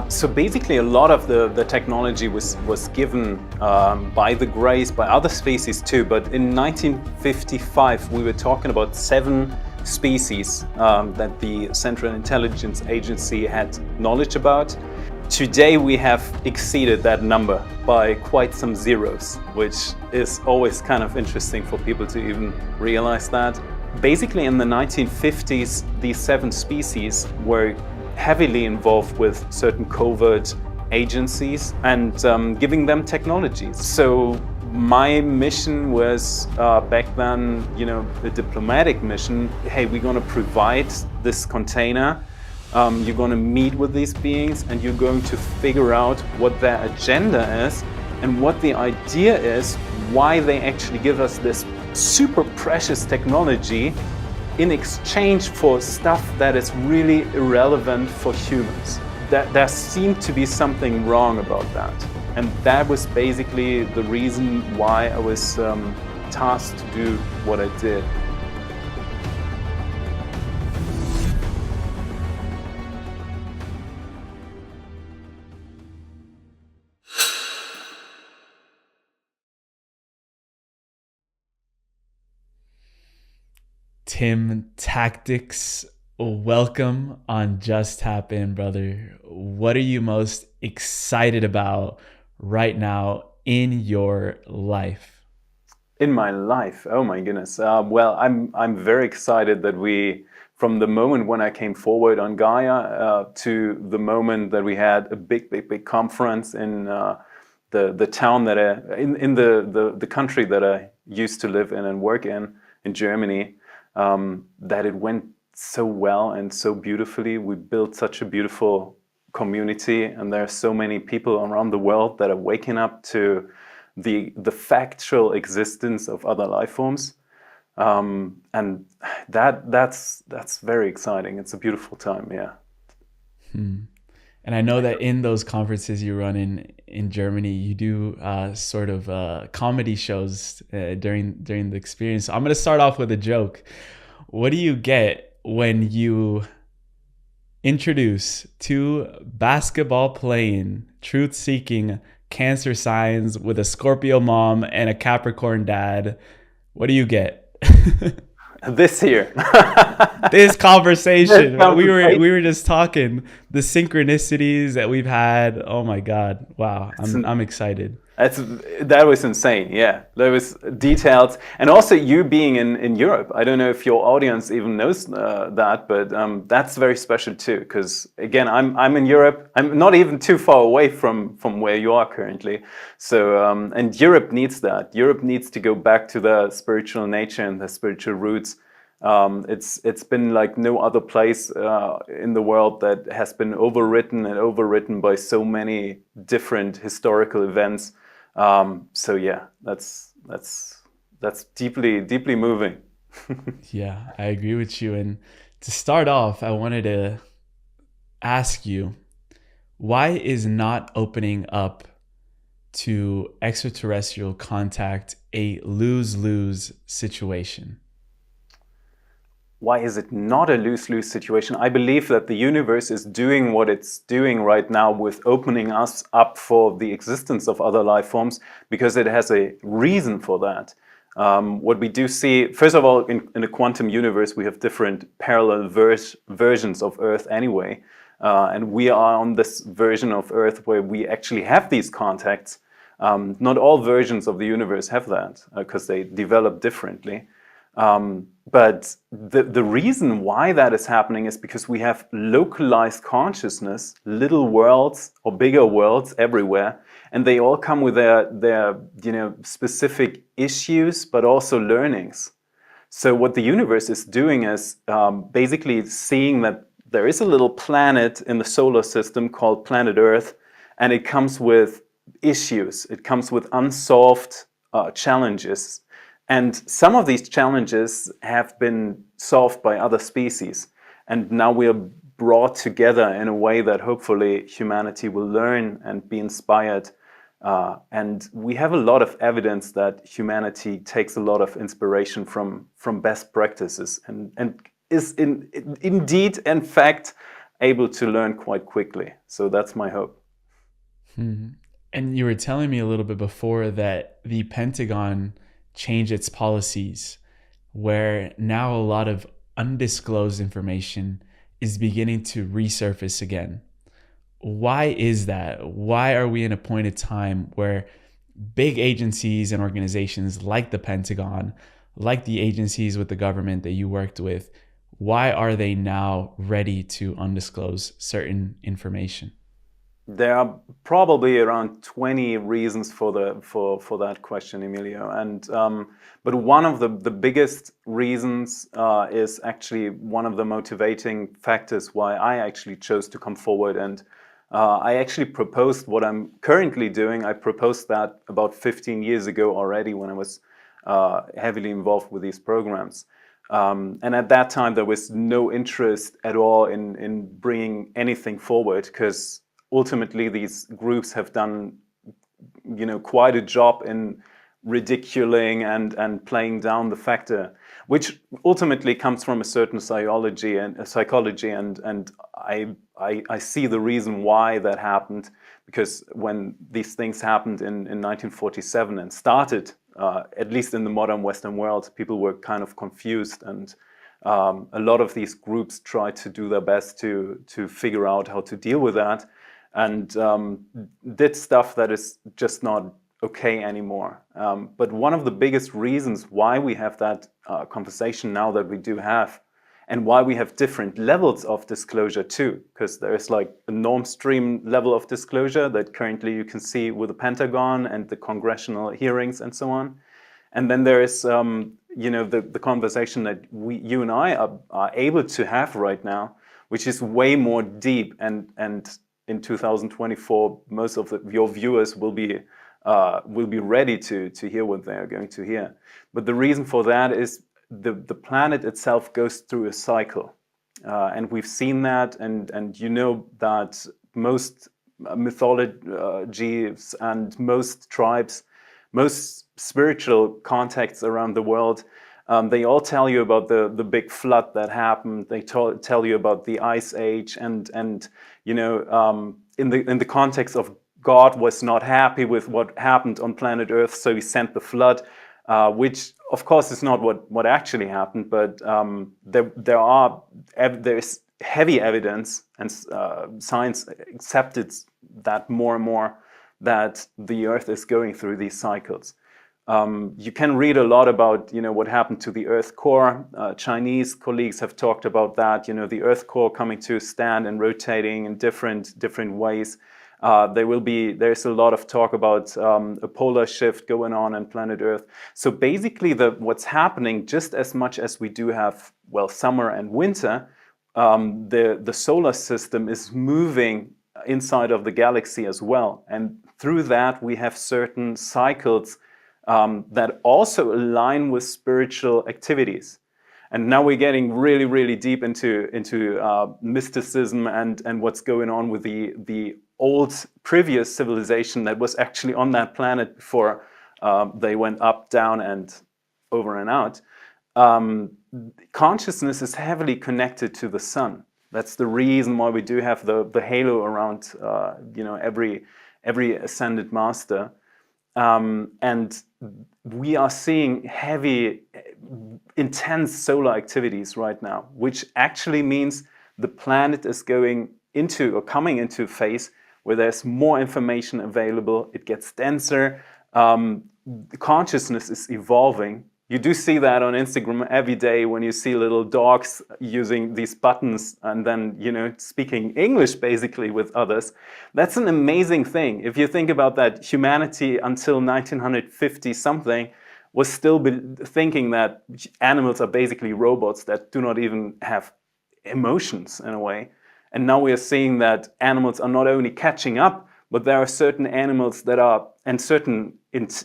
So basically, a lot of the technology was given by the Greys, by other species too. But in 1955, we were talking about 7 species that the Central Intelligence Agency had knowledge about. Today, we have exceeded that number by quite some zeros, which is always kind of interesting for people to even realize that. Basically, in the 1950s, these 7 species were heavily involved with certain covert agencies and giving them technologies. So my mission was back then, a diplomatic mission. Hey, we're going to provide this container. You're going to meet with these beings and you're going to figure out what their agenda is and what the idea is, why they actually give us this super precious technology in exchange for stuff that is really irrelevant for humans. There seemed to be something wrong about that. And that was basically the reason why I was tasked to do what I did. Tim Tactics, welcome on Just Tap In, brother. What are you most excited about right now in your life? In my life, oh my goodness. Well, I'm very excited that from the moment when I came forward on Gaia to the moment that we had a big conference in the town that in the country that I used to live in and work in Germany. That it went so well and so beautifully. We built such a beautiful community, and there are so many people around the world that are waking up to the factual existence of other life forms, and that's very exciting. It's a beautiful time, yeah. And I know that in those conferences you run in Germany, you do sort of comedy shows during the experience. So I'm going to start off with a joke. What do you get when you introduce 2 basketball-playing, truth-seeking Cancer signs with a Scorpio mom and a Capricorn dad? What do you get? This here. This conversation. We were just talking the synchronicities that we've had. Oh my God. Wow. I'm excited. That was insane. Yeah, that was detailed. And also you being in Europe, I don't know if your audience even knows that, but that's very special too. Because again, I'm in Europe. I'm not even too far away from where you are currently. So and Europe needs that. Europe needs to go back to the spiritual nature and the spiritual roots. It's been like no other place in the world that has been overwritten by so many different historical events. So yeah, that's deeply moving. Yeah, I agree with you. And to start off, I wanted to ask you, why is not opening up to extraterrestrial contact a lose-lose situation? Why is it not a lose-lose situation? I believe that the universe is doing what it's doing right now with opening us up for the existence of other life forms because it has a reason for that. What we do see, first of all, in a quantum universe, we have different parallel versions of Earth anyway. And we are on this version of Earth where we actually have these contacts. Not all versions of the universe have that because they develop differently. But the reason why that is happening is because we have localized consciousness, little worlds or bigger worlds everywhere, and they all come with their specific issues, but also learnings. So what the universe is doing is basically seeing that there is a little planet in the solar system called planet Earth, and it comes with issues. It comes with unsolved challenges. And some of these challenges have been solved by other species. And now we are brought together in a way that hopefully humanity will learn and be inspired. And we have a lot of evidence that humanity takes a lot of inspiration from best practices and is indeed, in fact, able to learn quite quickly. So that's my hope. Hmm. And you were telling me a little bit before that the Pentagon changed its policies, where now a lot of undisclosed information is beginning to resurface again. Why is that? Why are we in a point of time where big agencies and organizations like the Pentagon, like the agencies with the government that you worked with, why are they now ready to undisclose certain information? There are probably around 20 reasons for that question, Emilio. And but one of the biggest reasons is actually one of the motivating factors why I actually chose to come forward. And I actually proposed what I'm currently doing. I proposed that about 15 years ago already, when I was heavily involved with these programs. And at that time, there was no interest at all in bringing anything forward, because ultimately these groups have done, quite a job in ridiculing and playing down the factor, which ultimately comes from a certain psychology, and I see the reason why that happened, because when these things happened in 1947 and started, at least in the modern Western world, people were kind of confused, and a lot of these groups tried to do their best to figure out how to deal with that, and did stuff that is just not okay anymore. But one of the biggest reasons why we have that conversation now that we do have, and why we have different levels of disclosure too, because there is like a norm stream level of disclosure that currently you can see with the Pentagon and the congressional hearings and so on. And then there is the conversation that you and I are able to have right now, which is way more deep, and in 2024, most of your viewers will be ready to hear what they are going to hear. But the reason for that is the planet itself goes through a cycle, and we've seen that, and you know that most mythologies and most tribes, most spiritual contexts around the world, they all tell you about the big flood that happened. They tell you about the Ice Age, and in the context of God was not happy with what happened on planet Earth, so he sent the flood, which of course is not what actually happened, but there's heavy evidence, and science accepted that more and more, that the Earth is going through these cycles. You can read a lot about what happened to the Earth core. Chinese colleagues have talked about that. The Earth core coming to a stand and rotating in different ways. There's a lot of talk about a polar shift going on planet Earth. So basically, what's happening, just as much as we do have summer and winter, the solar system is moving inside of the galaxy as well, and through that we have certain cycles that also align with spiritual activities. And now we're getting really, really deep into mysticism and what's going on with the old previous civilization that was actually on that planet before they went up, down, and over and out. Consciousness is heavily connected to the sun. That's the reason why we do have the halo around every ascended master. And we are seeing heavy, intense solar activities right now, which actually means the planet is coming into a phase where there's more information available. It gets denser. Consciousness is evolving. You do see that on Instagram every day when you see little dogs using these buttons and then, speaking English basically with others. That's an amazing thing. If you think about that, humanity until 1950 something was still thinking that animals are basically robots that do not even have emotions in a way. And now we are seeing that animals are not only catching up, but there are certain animals that are, and certain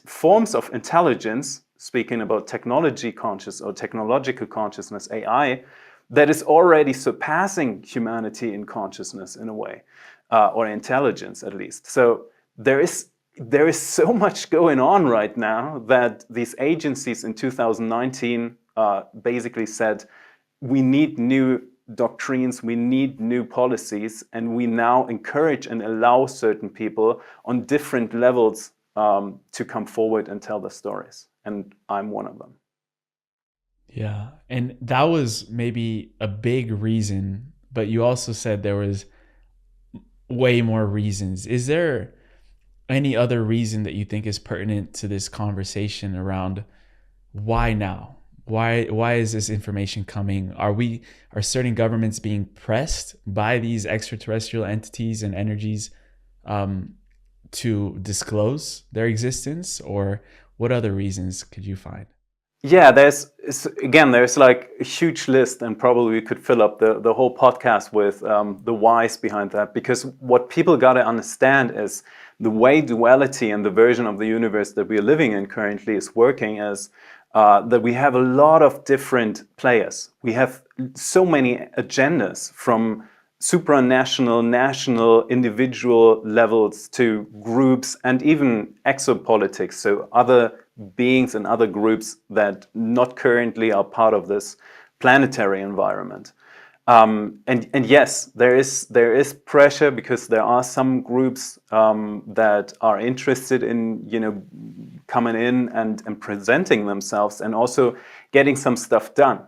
forms of intelligence, speaking about technology conscious or technological consciousness, AI, that is already surpassing humanity in consciousness in a way, or intelligence at least. So there is so much going on right now that these agencies in 2019 basically said, we need new doctrines, we need new policies, and we now encourage and allow certain people on different levels to come forward and tell their stories. And I'm one of them. Yeah. And that was maybe a big reason, but you also said there was way more reasons. Is there any other reason that you think is pertinent to this conversation around why now? Why is this information coming? Are certain governments being pressed by these extraterrestrial entities and energies to disclose their existence, or what other reasons could you find? Yeah, there's like a huge list, and probably we could fill up the whole podcast with the whys behind that. Because what people got to understand is the way duality and the version of the universe that we're living in currently is working is that we have a lot of different players. We have so many agendas from supranational, national, individual levels to groups and even exopolitics, so other beings and other groups that not currently are part of this planetary environment. And yes, there is pressure because there are some groups that are interested in coming in and presenting themselves and also getting some stuff done.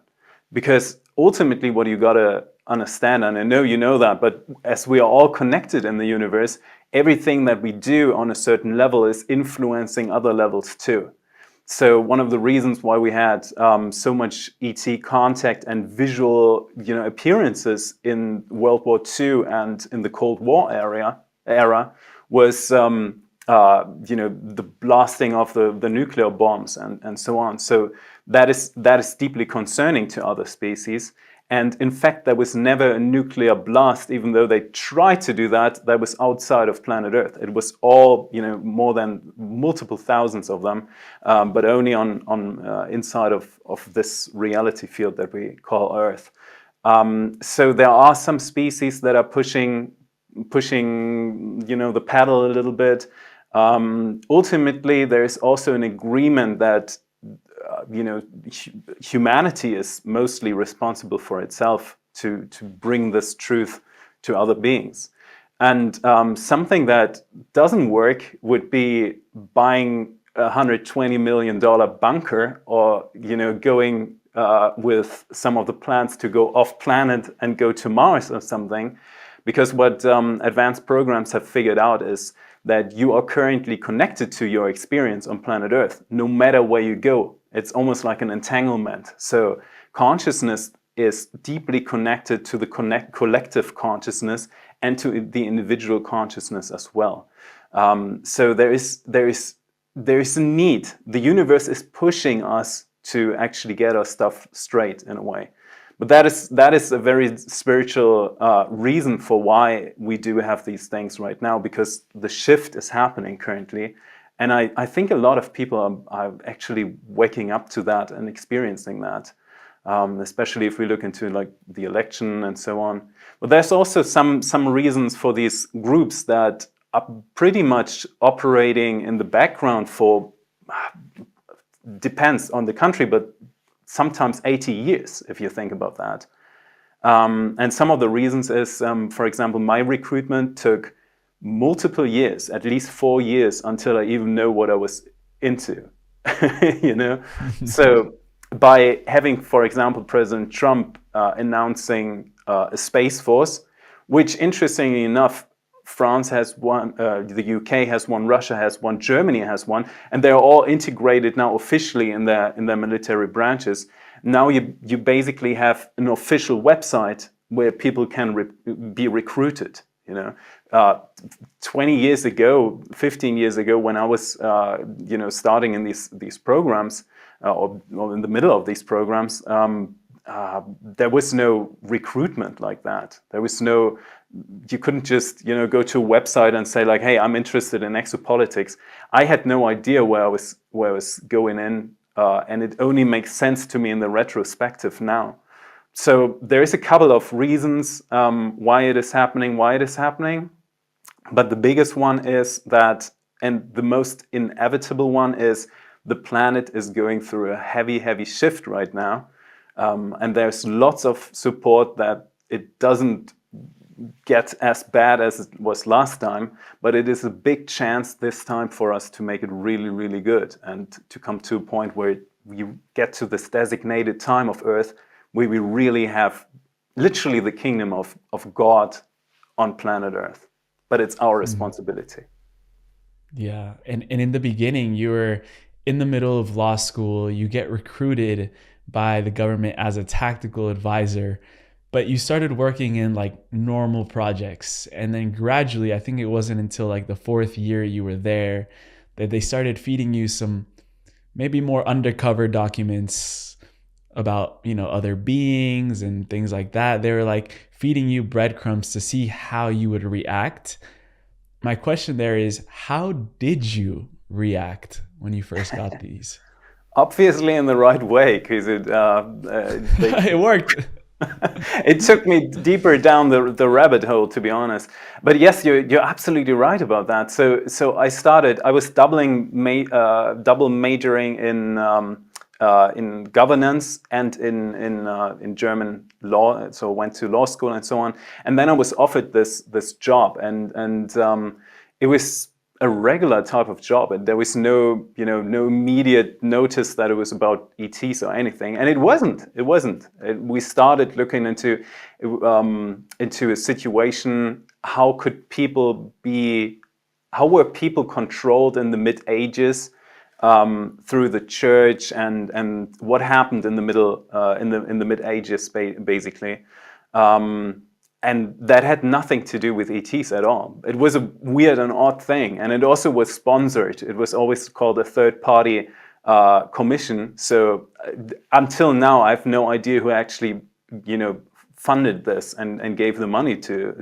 Because ultimately, what you gotta understand, and I know you know that, but as we are all connected in the universe, everything that we do on a certain level is influencing other levels too. So one of the reasons why we had so much ET contact and visual, appearances in World War II and in the Cold War era was, the blasting of the nuclear bombs and so on. So that is deeply concerning to other species. And in fact, there was never a nuclear blast, even though they tried to do that. That was outside of planet Earth. It was all, more than multiple thousands of them, but only on inside of this reality field that we call Earth. So there are some species that are pushing, the paddle a little bit. Ultimately, there is also an agreement that humanity is mostly responsible for itself to bring this truth to other beings. And something that doesn't work would be buying a $120 million bunker, or going with some of the plans to go off planet and go to Mars or something. Because what advanced programs have figured out is that you are currently connected to your experience on planet Earth, no matter where you go. It's almost like an entanglement. So consciousness is deeply connected to the collective consciousness and to the individual consciousness as well. So there is a need. The universe is pushing us to actually get our stuff straight in a way. But that is a very spiritual reason for why we do have these things right now, because the shift is happening currently. And I think a lot of people are actually waking up to that and experiencing that, especially if we look into like the election and so on. But there's also some reasons for these groups that are pretty much operating in the background for, depends on the country, but sometimes 80 years, if you think about that. And some of the reasons is, for example, my recruitment took multiple years, at least 4 years, until I even know what I was into, So by having, for example, President Trump announcing a space force, which interestingly enough, France has one, the UK has one, Russia has one, Germany has one, and they're all integrated now officially in their military branches. Now you basically have an official website where people can be recruited. 20 years ago, 15 years ago, when I was starting in these programs or in the middle of these programs, there was no recruitment like that. There was no. You couldn't just go to a website and say like, hey, I'm interested in exopolitics. I had no idea where I was going in, and it only makes sense to me in the retrospective now. So there is a couple of reasons why it is happening, but the biggest one is that, and the most inevitable one is, the planet is going through a heavy shift right now, and there's lots of support that it doesn't get as bad as it was last time, but it is a big chance this time for us to make it really, really good and to come to a point where you get to this designated time of Earth where we really have literally the kingdom of God on planet Earth. But it's our responsibility. Yeah. And in the beginning, you were in the middle of law school, you get recruited by the government as a tactical advisor, but you started working in like normal projects. And then gradually, I think it wasn't until like the 4th year you were there that they started feeding you some maybe more undercover documents about, you know, other beings and things like that. They were like feeding you breadcrumbs to see how you would react. My question there is, how did you react when you first got these? Obviously in the right way, because It worked. it took me deeper down the rabbit hole, to be honest. But yes, you're absolutely right about that. So I was double majoring in governance and in German law. So I went to law school and so on. And then I was offered this job, and it was a regular type of job, and there was no immediate notice that it was about ETs or anything, and it wasn't. We started looking into a situation. How were people controlled in the Mid-Ages through the church, and what happened in the Mid-Ages, basically. And that had nothing to do with ETs at all. It was a weird and odd thing. And it also was sponsored. It was always called a third-party commission. So until now, I have no idea who actually, funded this and gave the money to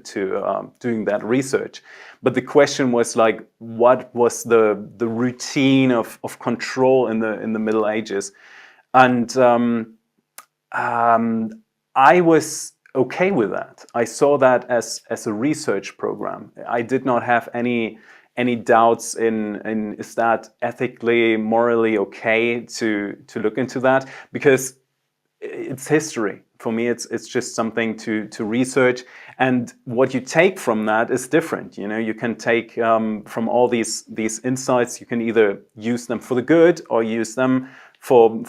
doing that research. But the question was like, what was the routine of control in the Middle Ages? And I was okay with that. I saw that as a research program. I did not have any doubts in is that ethically, morally okay to look into that, because it's history. For me, it's just something to research, and what you take from that is different. You can take from all these insights. You can either use them for the good or use them for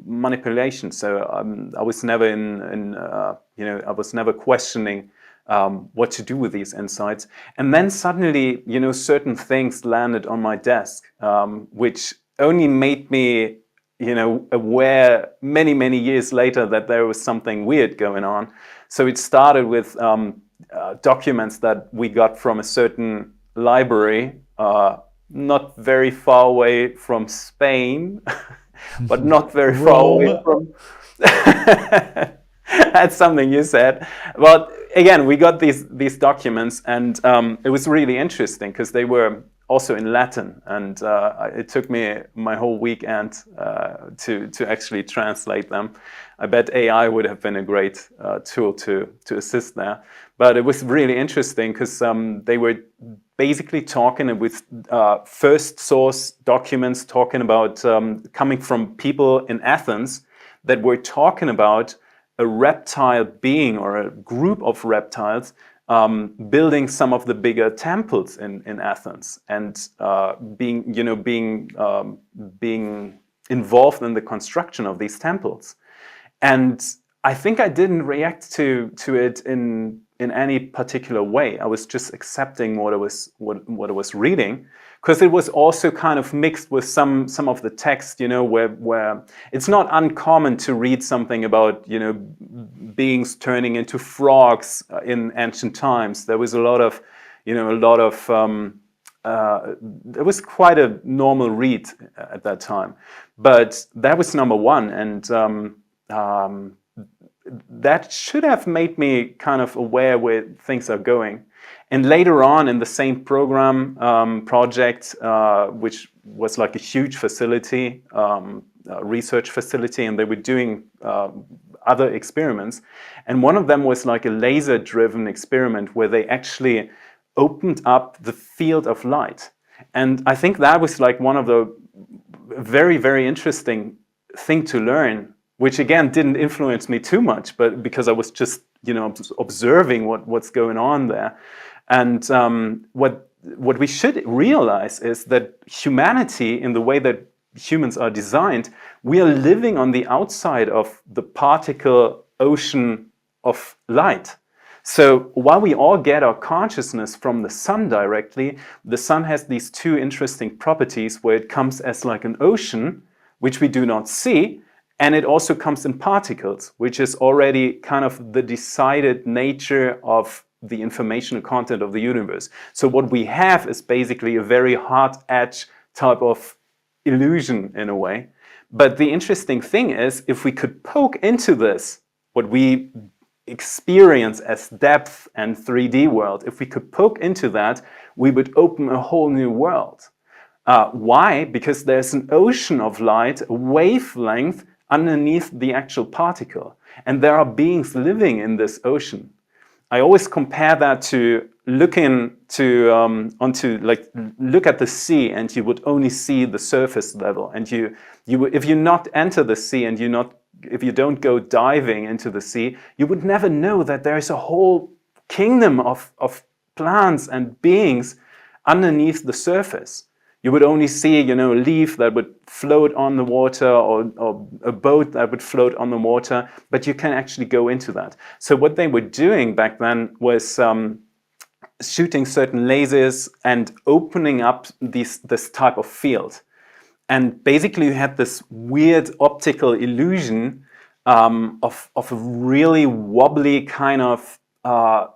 manipulation. So I was never I was never questioning what to do with these insights. And then suddenly, certain things landed on my desk, which only made me, aware many years later that there was something weird going on. So it started with documents that we got from a certain library, not very far away from Spain, but not very far away from... That's something you said. But again, we got these documents, and it was really interesting because they were also in Latin, and it took me my whole weekend to actually translate them. I bet AI would have been a great tool to assist there. But it was really interesting because they were basically talking with first source documents, talking about coming from people in Athens that were talking about a reptile being or a group of reptiles building some of the bigger temples in Athens, and being involved in the construction of these temples. And I think I didn't react to it in any particular way. I was just accepting what I was reading, because it was also kind of mixed with some of the text, where it's not uncommon to read something about, beings turning into frogs in ancient times. There was a lot of, it was quite a normal read at that time. But that was number one, and that should have made me kind of aware where things are going. And later on in the same program project, which was like a huge facility, research facility, and they were doing other experiments. And one of them was like a laser-driven experiment where they actually opened up the field of light. And I think that was like one of the very, very interesting thing to learn, which again didn't influence me too much, but because I was just observing what's going on there. And what we should realize is that humanity, in the way that humans are designed, we are living on the outside of the particle ocean of light. So while we all get our consciousness from the sun directly, the sun has these two interesting properties where it comes as like an ocean, which we do not see, and it also comes in particles, which is already kind of the decided nature of the informational content of the universe. So what we have is basically a very hard edge type of illusion in a way. But the interesting thing is, if we could poke into this, what we experience as depth and 3D world, if we could poke into that, we would open a whole new world. Why? Because there's an ocean of light, a wavelength underneath the actual particle. And there are beings living in this ocean. I always compare that to looking to look at the sea, and you would only see the surface level. And if you not enter the sea and if you don't go diving into the sea, you would never know that there is a whole kingdom of plants and beings underneath the surface. You would only see, a leaf that would float on the water, or a boat that would float on the water, but you can actually go into that. So what they were doing back then was shooting certain lasers and opening up this type of field. And basically you had this weird optical illusion of a really wobbly kind of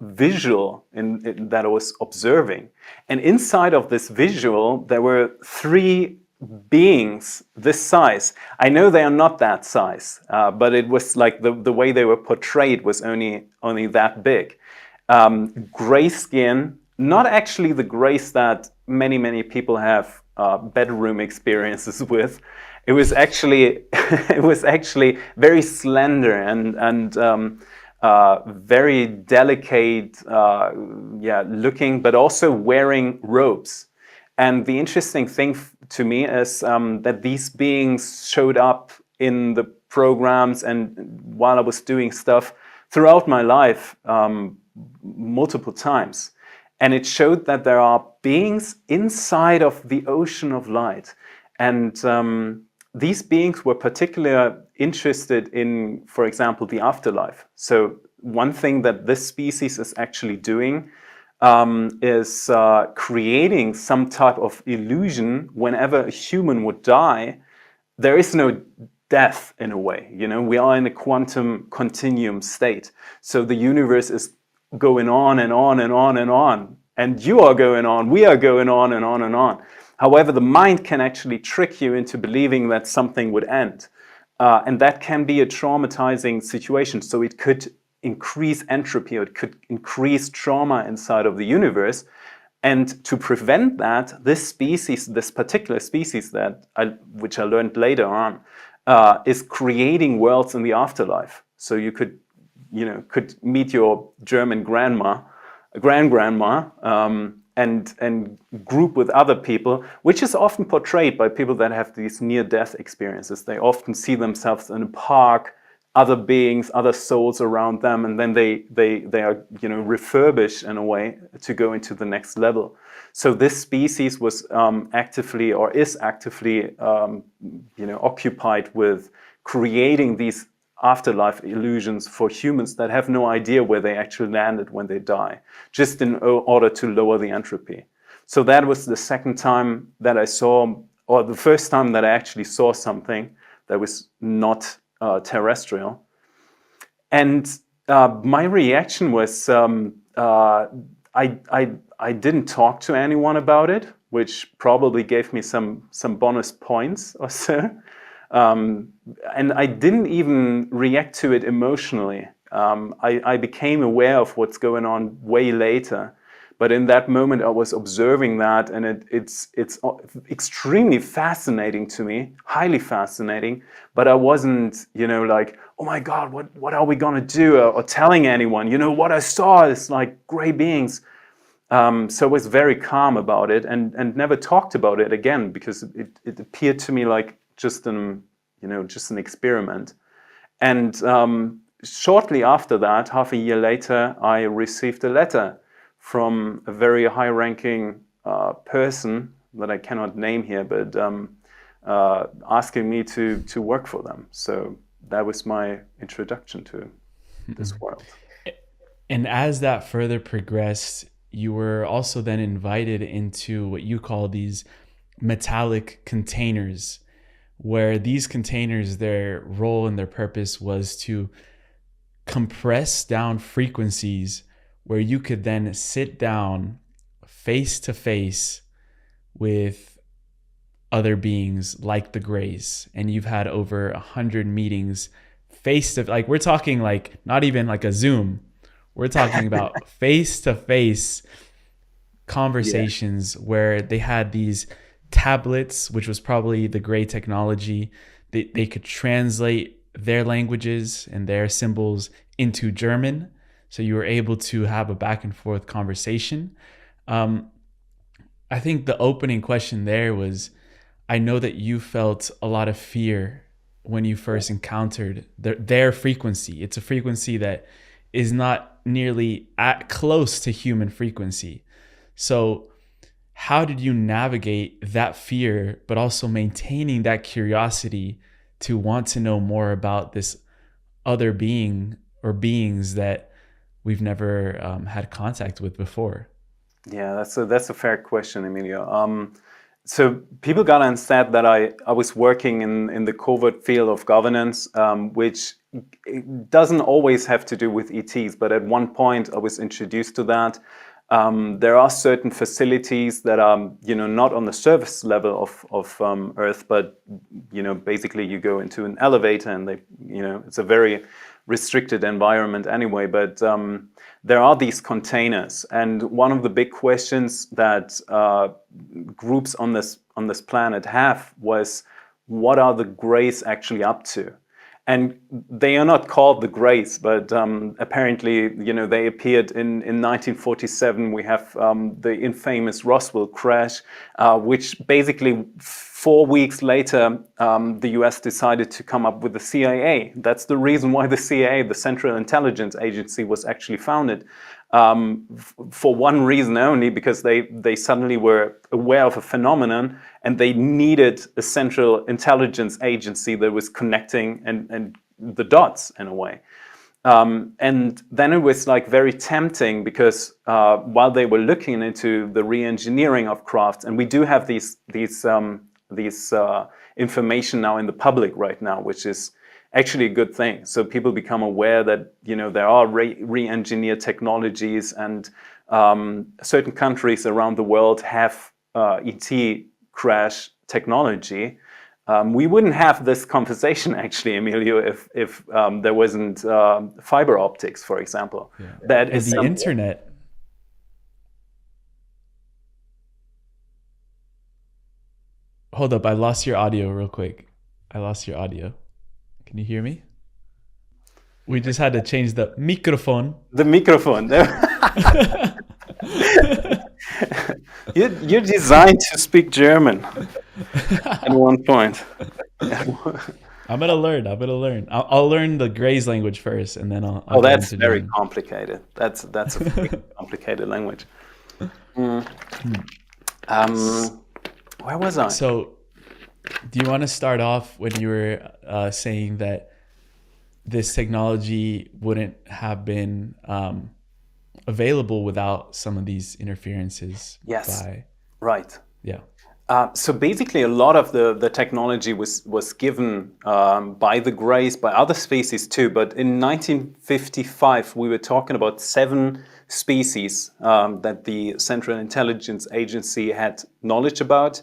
visual that I was observing. And inside of this visual, there were three beings this size. I know they are not that size, but it was like the way they were portrayed was only that big. Gray skin, not actually the grays that many people have bedroom experiences with. It was actually very slender and very delicate looking, but also wearing robes. And the interesting thing to me is that these beings showed up in the programs and while I was doing stuff throughout my life multiple times. And it showed that there are beings inside of the ocean of light. And these beings were particularly interested in, for example, the afterlife. So one thing that this species is actually doing is creating some type of illusion. Whenever a human would die, there is no death in a way. We are in a quantum continuum state. So the universe is going on and on and on and on. And you are going on, we are going on and on and on. However, the mind can actually trick you into believing that something would end. And that can be a traumatizing situation. So it could increase entropy, or it could increase trauma inside of the universe. And to prevent that, this particular species which I learned later on, is creating worlds in the afterlife. So you could meet your German grandgrandma, and group with other people, which is often portrayed by people that have these near-death experiences. They often see themselves in a park, other beings, other souls around them, and then they are refurbished in a way to go into the next level. So this species was is actively occupied with creating these afterlife illusions for humans that have no idea where they actually landed when they die, just in order to lower the entropy. So that was the second time that I saw, or the first time that I actually saw something that was not terrestrial. And my reaction was, I didn't talk to anyone about it, which probably gave me some bonus points or so. And I didn't even react to it emotionally. I became aware of what's going on way later. But in that moment, I was observing that, and it's extremely fascinating to me, highly fascinating. But I wasn't, like, oh my God, what are we gonna do? Or telling anyone, what I saw is like gray beings. So I was very calm about it, and never talked about it again, because it appeared to me like just an experiment. And shortly after that, half a year later, I received a letter from a very high-ranking person that I cannot name here, but asking me to work for them. So that was my introduction to this world. And as that further progressed, you were also then invited into what you call these metallic containers, where these containers, their role and their purpose was to compress down frequencies where you could then sit down face to face with other beings like the Greys. And you've had over 100 meetings face to, like, we're talking like not even like a Zoom. We're talking about face to face conversations where they had these tablets, which was probably the Grey technology. They could translate their languages and their symbols into German. So you were able to have a back and forth conversation. I think the opening question there was, I know that you felt a lot of fear when you first encountered their frequency. It's a frequency that is not nearly close to human frequency. So how did you navigate that fear, but also maintaining that curiosity to want to know more about this other being or beings that we've never had contact with before? Yeah, that's a fair question, Emilio. So people gotta understand that I was working in the covert field of governance, which doesn't always have to do with ETs, but at one point I was introduced to that. There are certain facilities that are, not on the surface level of Earth, but basically you go into an elevator and it's a very restricted environment anyway. But there are these containers, and one of the big questions that groups on this planet have was, what are the Greys actually up to? And they are not called the Greys, but apparently, they appeared in 1947. We have the infamous Roswell crash, which basically 4 weeks later, the US decided to come up with the CIA. That's the reason why the CIA, the Central Intelligence Agency, was actually founded. For one reason only, because they suddenly were aware of a phenomenon and they needed a central intelligence agency that was connecting and the dots in a way. And then it was like very tempting because while they were looking into the re-engineering of crafts, and we do have these information now in the public right now, which is actually a good thing. So people become aware that there are re-engineered technologies, and certain countries around the world have ET crash technology. We wouldn't have this conversation actually, Emilio, if there wasn't fiber optics, for example. Yeah. That And is the internet. Hold up, I lost your audio real quick. I lost your audio. Can you hear me? We just had to change the microphone. The microphone. You're designed to speak German at one point. I'm gonna learn. I'll learn the Greys language first, and then I'll Oh, go that's into very German. complicated. That's a very complicated language. Where was I? So, do you want to start off when you were saying that this technology wouldn't have been available without some of these interferences? Yes. By, Right. yeah. So basically, a lot of the technology was given by the Greys, by other species too. But in 1955, we were talking about 7 species that the Central Intelligence Agency had knowledge about.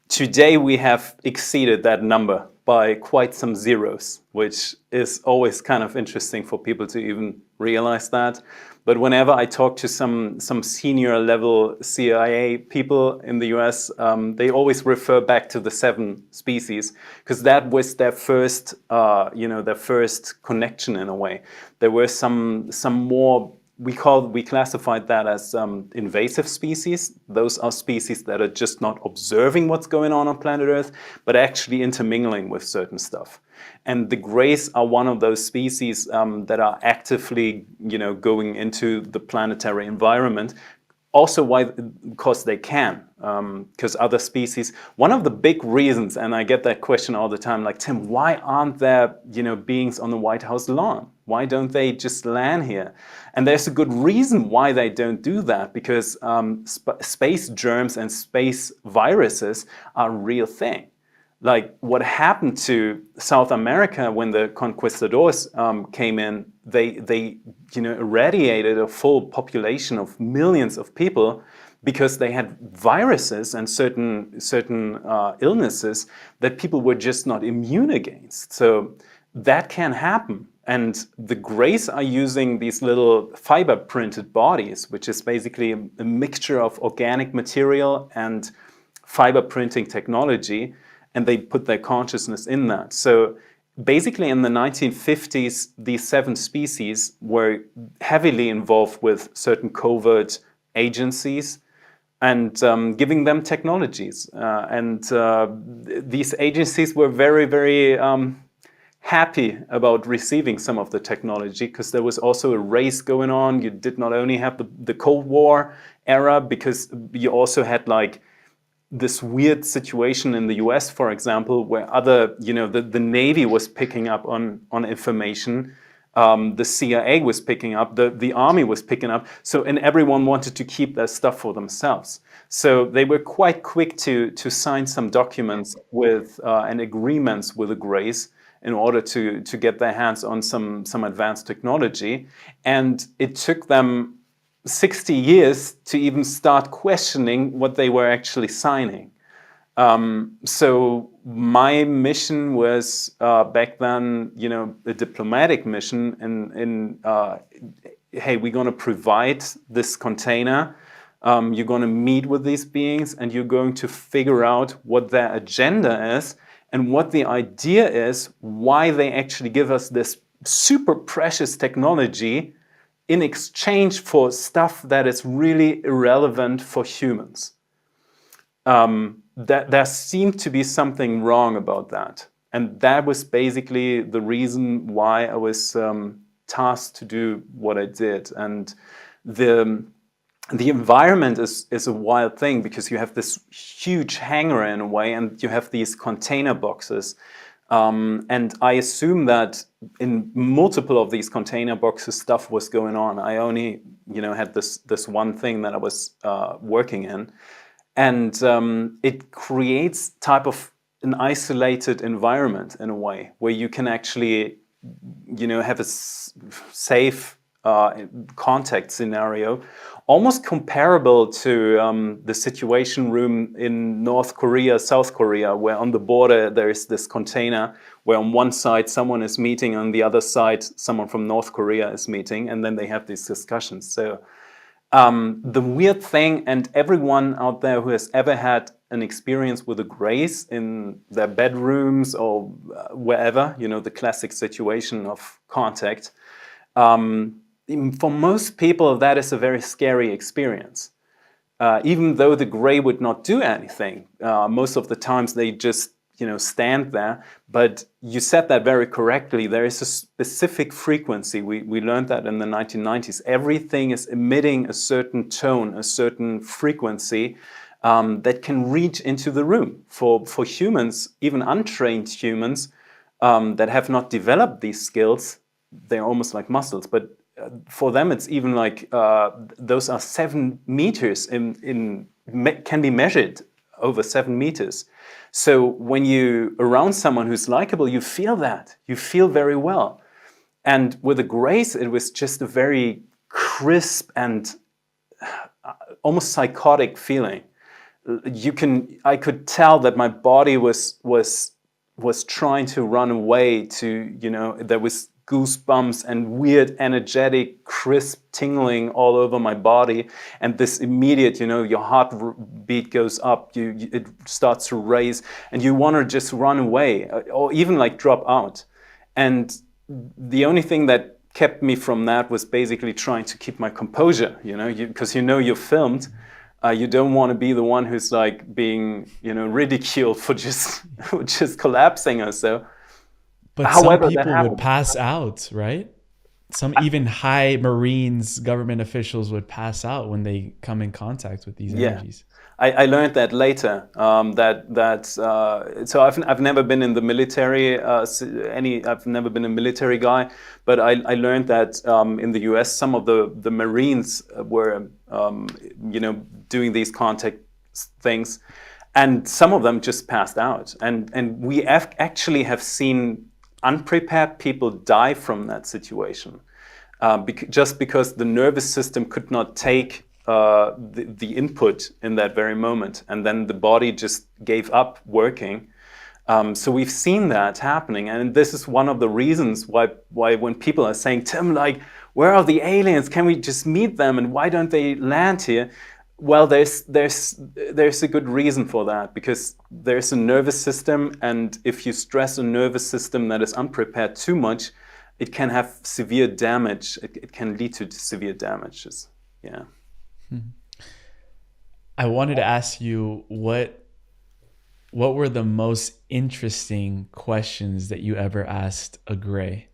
Today, we have exceeded that number by quite some zeros, which is always kind of interesting for people to even realize that. But whenever I talk to some senior level CIA people in the US, they always refer back to the 7 species, because that was their first, their first connection in a way. There were some more we classified that as invasive species. Those are species that are just not observing what's going on planet Earth, but actually intermingling with certain stuff. And the Greys are one of those species that are actively, going into the planetary environment. Also, why? Because they can. Because other species. One of the big reasons, and I get that question all the time, like, Tim, why aren't there, beings on the White House lawn? Why don't they just land here? And there's a good reason why they don't do that, because space germs and space viruses are a real thing. Like what happened to South America when the conquistadors came in, they irradiated a full population of millions of people because they had viruses and certain illnesses that people were just not immune against. So that can happen. And the Greys are using these little fiber printed bodies, which is basically a mixture of organic material and fiber printing technology. And they put their consciousness in that. So basically in the 1950s, these 7 species were heavily involved with certain covert agencies and giving them technologies. These agencies were very, very happy about receiving some of the technology, because there was also a race going on. You did not only have the Cold War era, because you also had like this weird situation in the US, for example, where the Navy was picking up on information, the CIA was picking up, the Army was picking up, and everyone wanted to keep their stuff for themselves. So they were quite quick to sign some documents with and agreements with the Greys in order to get their hands on some advanced technology. And it took them 60 years to even start questioning what they were actually signing. So my mission was back then, a diplomatic mission in hey, we're going to provide this container. You're going to meet with these beings and you're going to figure out what their agenda is and what the idea is, why they actually give us this super precious technology in exchange for stuff that is really irrelevant for humans. There seemed to be something wrong about that. And that was basically the reason why I was tasked to do what I did. And the environment is a wild thing, because you have this huge hangar in a way, and you have these container boxes. And I assume that in multiple of these container boxes, stuff was going on. I only, had this one thing that I was working in, and it creates type of an isolated environment in a way where you can actually, have a safe contact scenario, almost comparable to the Situation Room in North Korea, South Korea, where on the border there is this container where on one side someone is meeting, on the other side someone from North Korea is meeting, and then they have these discussions. So the weird thing, and everyone out there who has ever had an experience with the Greys in their bedrooms or wherever, the classic situation of contact, for most people, that is a very scary experience. Even though the Grey would not do anything, most of the times they just, stand there. But you said that very correctly. There is a specific frequency. We learned that in the 1990s. Everything is emitting a certain tone, a certain frequency that can reach into the room. For humans, even untrained humans that have not developed these skills, they're almost like muscles. But for them, it's even like those are 7 meters can be measured over 7 meters. So when you around someone who's likable, you feel that. You feel very well. And with the Greys, it was just a very crisp and almost psychotic feeling. I could tell that my body was trying to run away to, there was goosebumps and weird, energetic, crisp tingling all over my body. And this immediate, your heartbeat goes up, it starts to raise, and you want to just run away or even like drop out. And the only thing that kept me from that was basically trying to keep my composure, because you're filmed. You don't want to be the one who's like being, ridiculed for just just collapsing or so. But some However, that people would happened. pass out, right? Some even high Marines, government officials would pass out when they come in contact with these Yeah, energies. I learned that later. So I've never been in the military. I've never been a military guy, but I learned that in the U.S. some of the Marines were doing these contact things, and some of them just passed out. And we actually have seen unprepared people die from that situation, just because the nervous system could not take the input in that very moment, and then the body just gave up working. So we've seen that happening, and this is one of the reasons why when people are saying, Tim, like, where are the aliens? Can we just meet them? And why don't they land here? Well, there's a good reason for that, because there's a nervous system, and if you stress a nervous system that is unprepared too much, it can have severe damage. It can lead to severe damages. Yeah. I wanted to ask you what were the most interesting questions that you ever asked a gray?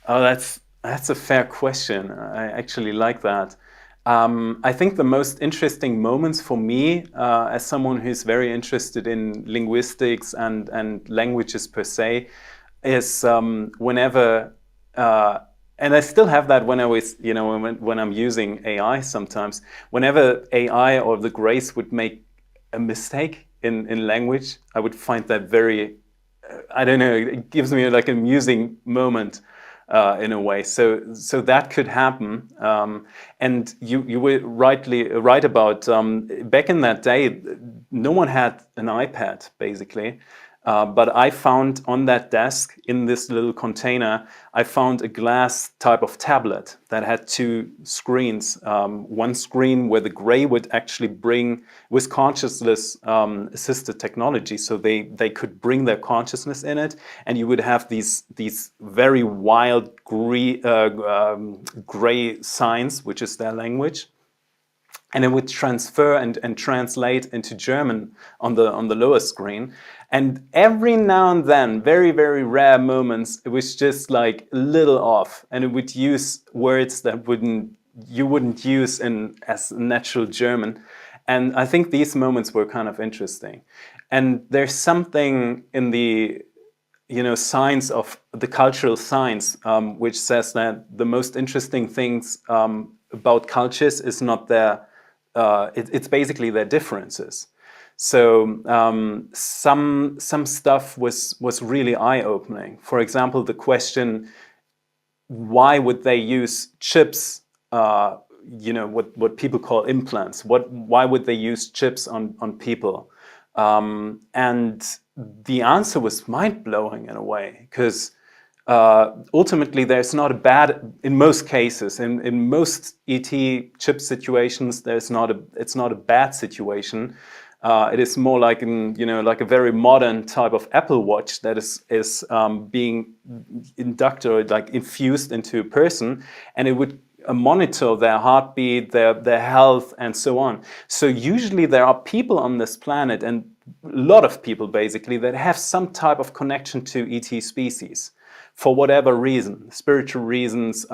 Oh, that's a fair question. I actually like that. I think the most interesting moments for me, as someone who's very interested in linguistics and languages per se, is whenever, and I still have that when I was, when I'm using AI sometimes, whenever AI or the Grace would make a mistake in language, I would find that very, I don't know, it gives me like an amusing moment. In a way, so that could happen, and you were right about back in that day, no one had an iPad basically, but I found on that desk in this little container, I found a glass type of tablet that had two screens. One screen where the Gray would actually bring with consciousness assisted technology, so they could bring their consciousness in it, and you would have these very wild Gray signs, which is their language. And it would transfer and translate into German on the lower screen. And every now and then, very, very rare moments, it was just like a little off, and it would use words that you wouldn't use as natural German. And I think these moments were kind of interesting. And there's something in the science of the cultural science, which says that the most interesting things about cultures is not their it's basically their differences. So some stuff was really eye-opening. For example, the question, why would they use chips? What people call implants. Why would they use chips on people? And the answer was mind-blowing in a way, because ultimately, there's not a bad, in most cases, in most ET chip situations, it's not a bad situation. It is more like like a very modern type of Apple Watch that is being inducted or like infused into a person, and it would monitor their heartbeat, their health, and so on. So usually there are people on this planet, and a lot of people basically, that have some type of connection to ET species, for whatever reason, spiritual reasons,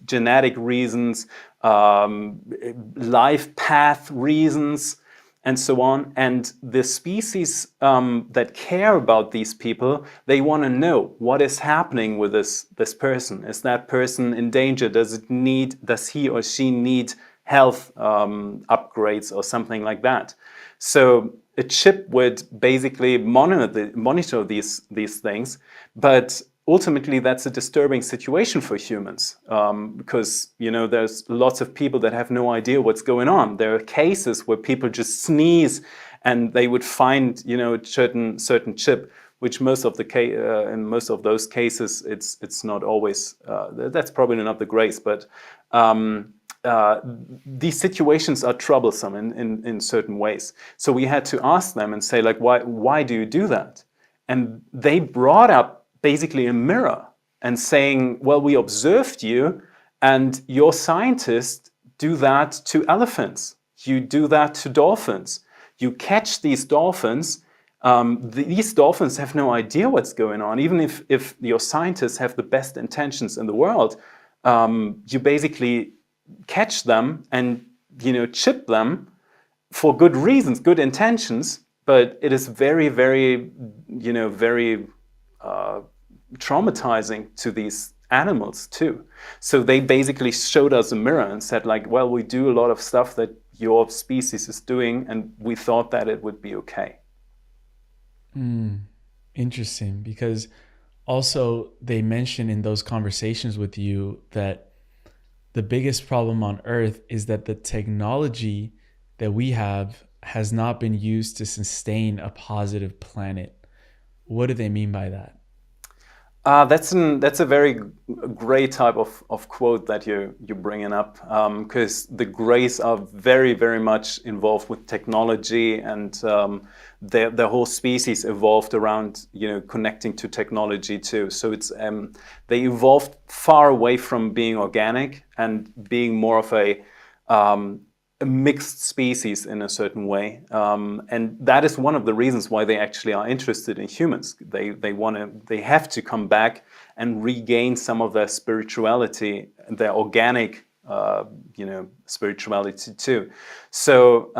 genetic reasons, life path reasons, and so on. And the species that care about these people, they want to know what is happening with this person. Is that person in danger? Does he or she need health upgrades or something like that? So a chip would basically monitor these things, but ultimately that's a disturbing situation for humans, because there's lots of people that have no idea what's going on. There are cases where people just sneeze and they would find a certain chip, which in most of those cases it's not always that's probably not the Grace, but these situations are troublesome in certain ways. So we had to ask them and say, like, why do you do that? And they brought up basically a mirror, and saying, well, we observed you, and your scientists do that to elephants. You do that to dolphins. You catch these dolphins. These dolphins have no idea what's going on. Even if your scientists have the best intentions in the world, you basically catch them and chip them for good reasons, good intentions. But it is very, very, very traumatizing to these animals too. So they basically showed us a mirror and said, like, well, we do a lot of stuff that your species is doing, and we thought that it would be okay. Interesting, because also they mentioned in those conversations with you that the biggest problem on Earth is that the technology that we have has not been used to sustain a positive planet. What do they mean by that? That's a very great type of quote that you're bringing up, because the Greys are very, very much involved with technology, and their whole species evolved around connecting to technology too. So it's they evolved far away from being organic and being more of a mixed species in a certain way, and that is one of the reasons why they actually are interested in humans. They have to come back and regain some of their spirituality, their organic spirituality too. So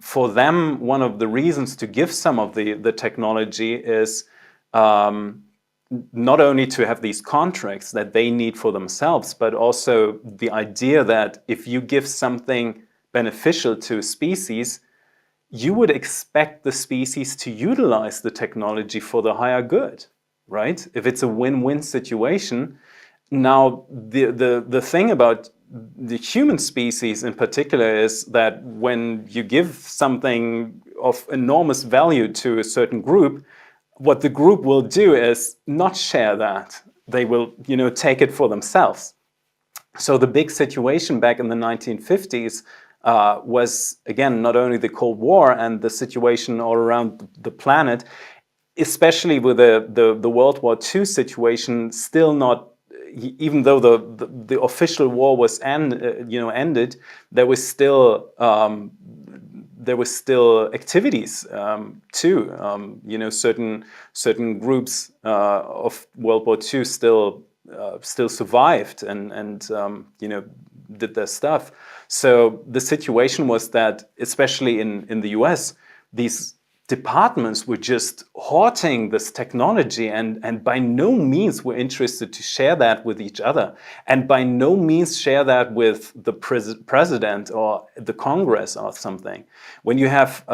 for them, one of the reasons to give some of the technology is not only to have these contracts that they need for themselves, but also the idea that if you give something beneficial to a species, you would expect the species to utilize the technology for the higher good, right? If it's a win-win situation. Now, the thing about the human species in particular is that when you give something of enormous value to a certain group, what the group will do is not share that. They will, take it for themselves. So the big situation back in the 1950s was, again, not only the Cold War and the situation all around the planet, especially with the World War II situation still not, even though the official war was ended, there was still activities too. Certain groups of World War II still survived and did their stuff. So the situation was that, especially in the US, these departments were just hoarding this technology and by no means were interested to share that with each other, and by no means share that with the president or the Congress or something. When you have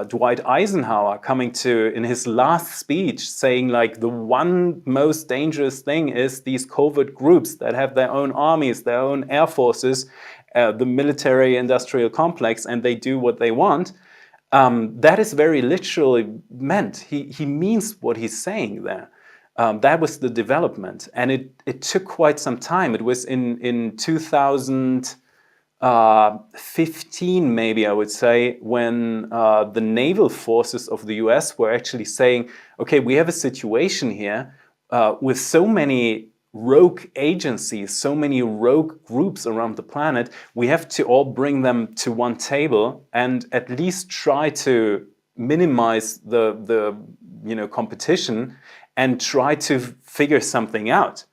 Dwight Eisenhower coming to, in his last speech, saying like the one most dangerous thing is these covert groups that have their own armies, their own air forces, the military industrial complex, and they do what they want. That is very literally meant. He means what he's saying there. That was the development, and it took quite some time. It was in 2015, maybe I would say, when the naval forces of the US were actually saying, okay, we have a situation here with so many rogue agencies, so many rogue groups around the planet. We have to all bring them to one table and at least try to minimize the competition and try to figure something out.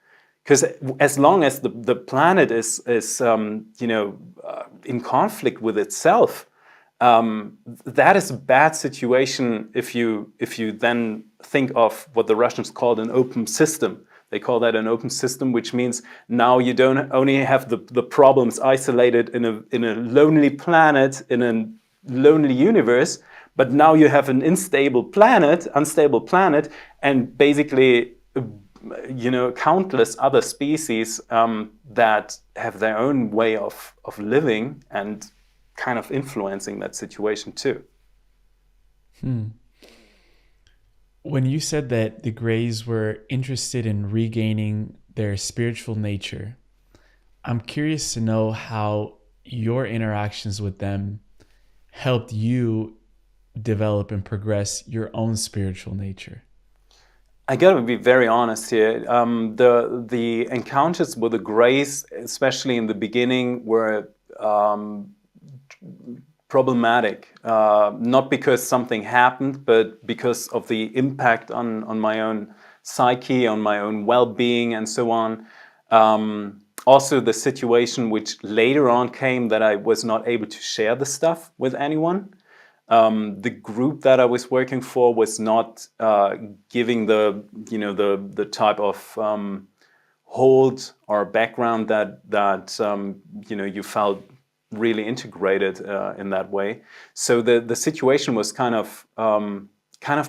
Because as long as the planet is in conflict with itself, that is a bad situation. If you then think of what the Russians called an open system. They call that an open system, which means now you don't only have the problems isolated in a lonely planet, in a lonely universe, but now you have an unstable planet, and basically, countless other species that have their own way of living and kind of influencing that situation too. When you said that the Greys were interested in regaining their spiritual nature, I'm curious to know how your interactions with them helped you develop and progress your own spiritual nature. I got to be very honest here. The encounters with the Greys, especially in the beginning, were problematic. Not because something happened, but because of the impact on my own psyche, on my own well-being, and so on. Also, the situation which later on came that I was not able to share the stuff with anyone. The group that I was working for was not giving the type of hold or background that you felt really integrated in that way. So the situation was kind of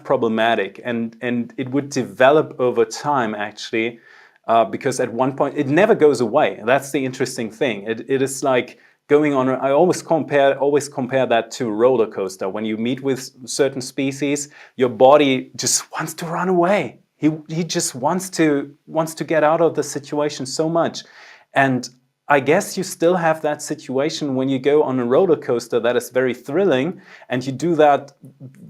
problematic, and it would develop over time actually. Because at one point it never goes away. That's the interesting thing. It is like going on. I always compare that to a roller coaster. When you meet with certain species, your body just wants to run away. He just wants to get out of the situation so much, and I guess you still have that situation when you go on a roller coaster that is very thrilling, and you do that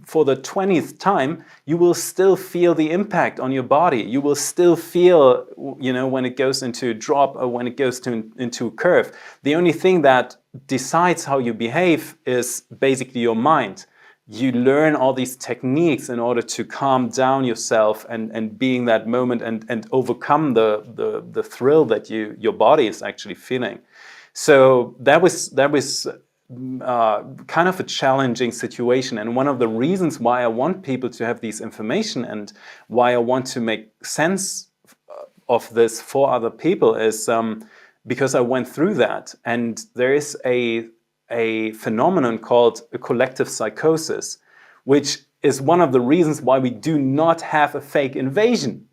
for the 20th time, you will still feel the impact on your body. You will still feel, when it goes into a drop or when it goes into a curve. The only thing that decides how you behave is basically your mind. You learn all these techniques in order to calm down yourself and be in that moment and overcome the thrill that your body is actually feeling. So that was kind of a challenging situation, and one of the reasons why I want people to have this information and why I want to make sense of this for other people is because I went through that, and there is a phenomenon called a collective psychosis, which is one of the reasons why we do not have a fake invasion.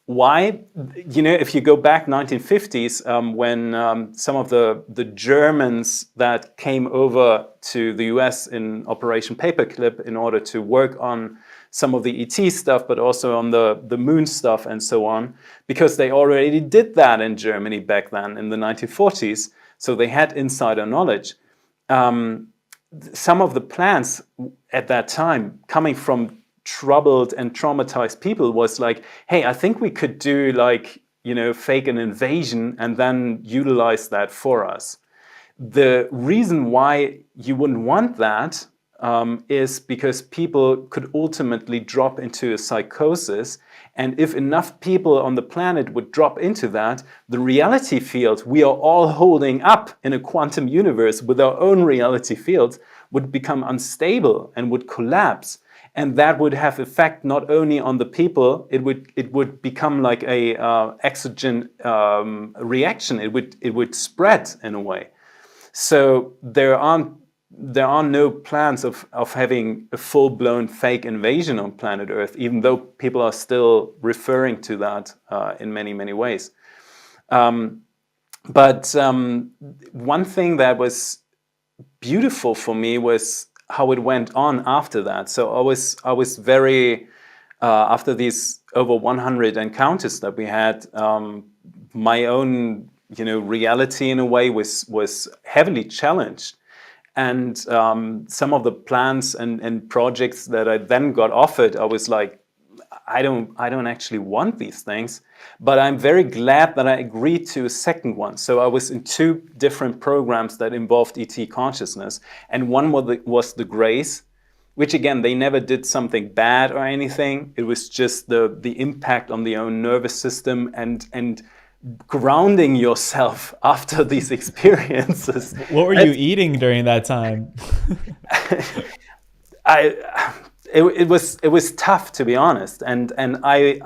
Why? If you go back 1950s, when some of the Germans that came over to the US in Operation Paperclip in order to work on some of the ET stuff, but also on the moon stuff and so on, because they already did that in Germany back then in the 1940s, so they had insider knowledge. Some of the plans at that time coming from troubled and traumatized people was like, hey, I think we could do fake an invasion and then utilize that for us. The reason why you wouldn't want that is because people could ultimately drop into a psychosis. And if enough people on the planet would drop into that, the reality field we are all holding up in a quantum universe with our own reality fields would become unstable and would collapse. And that would have effect not only on the people, it would become like a exogen reaction. It would spread in a way. So there are no plans of having a full-blown fake invasion on planet Earth, even though people are still referring to that in many, many ways. But one thing that was beautiful for me was how it went on after that. So I was very, after these over 100 encounters that we had, my own reality in a way was heavily challenged. And some of the plans and projects that I then got offered, I was like, I don't actually want these things, but I'm very glad that I agreed to a second one. So I was in two different programs that involved ET consciousness, and one was the Greys, which again, they never did something bad or anything. It was just the impact on the own nervous system and grounding yourself after these experiences. What were you eating during that time? It was tough, to be honest, and I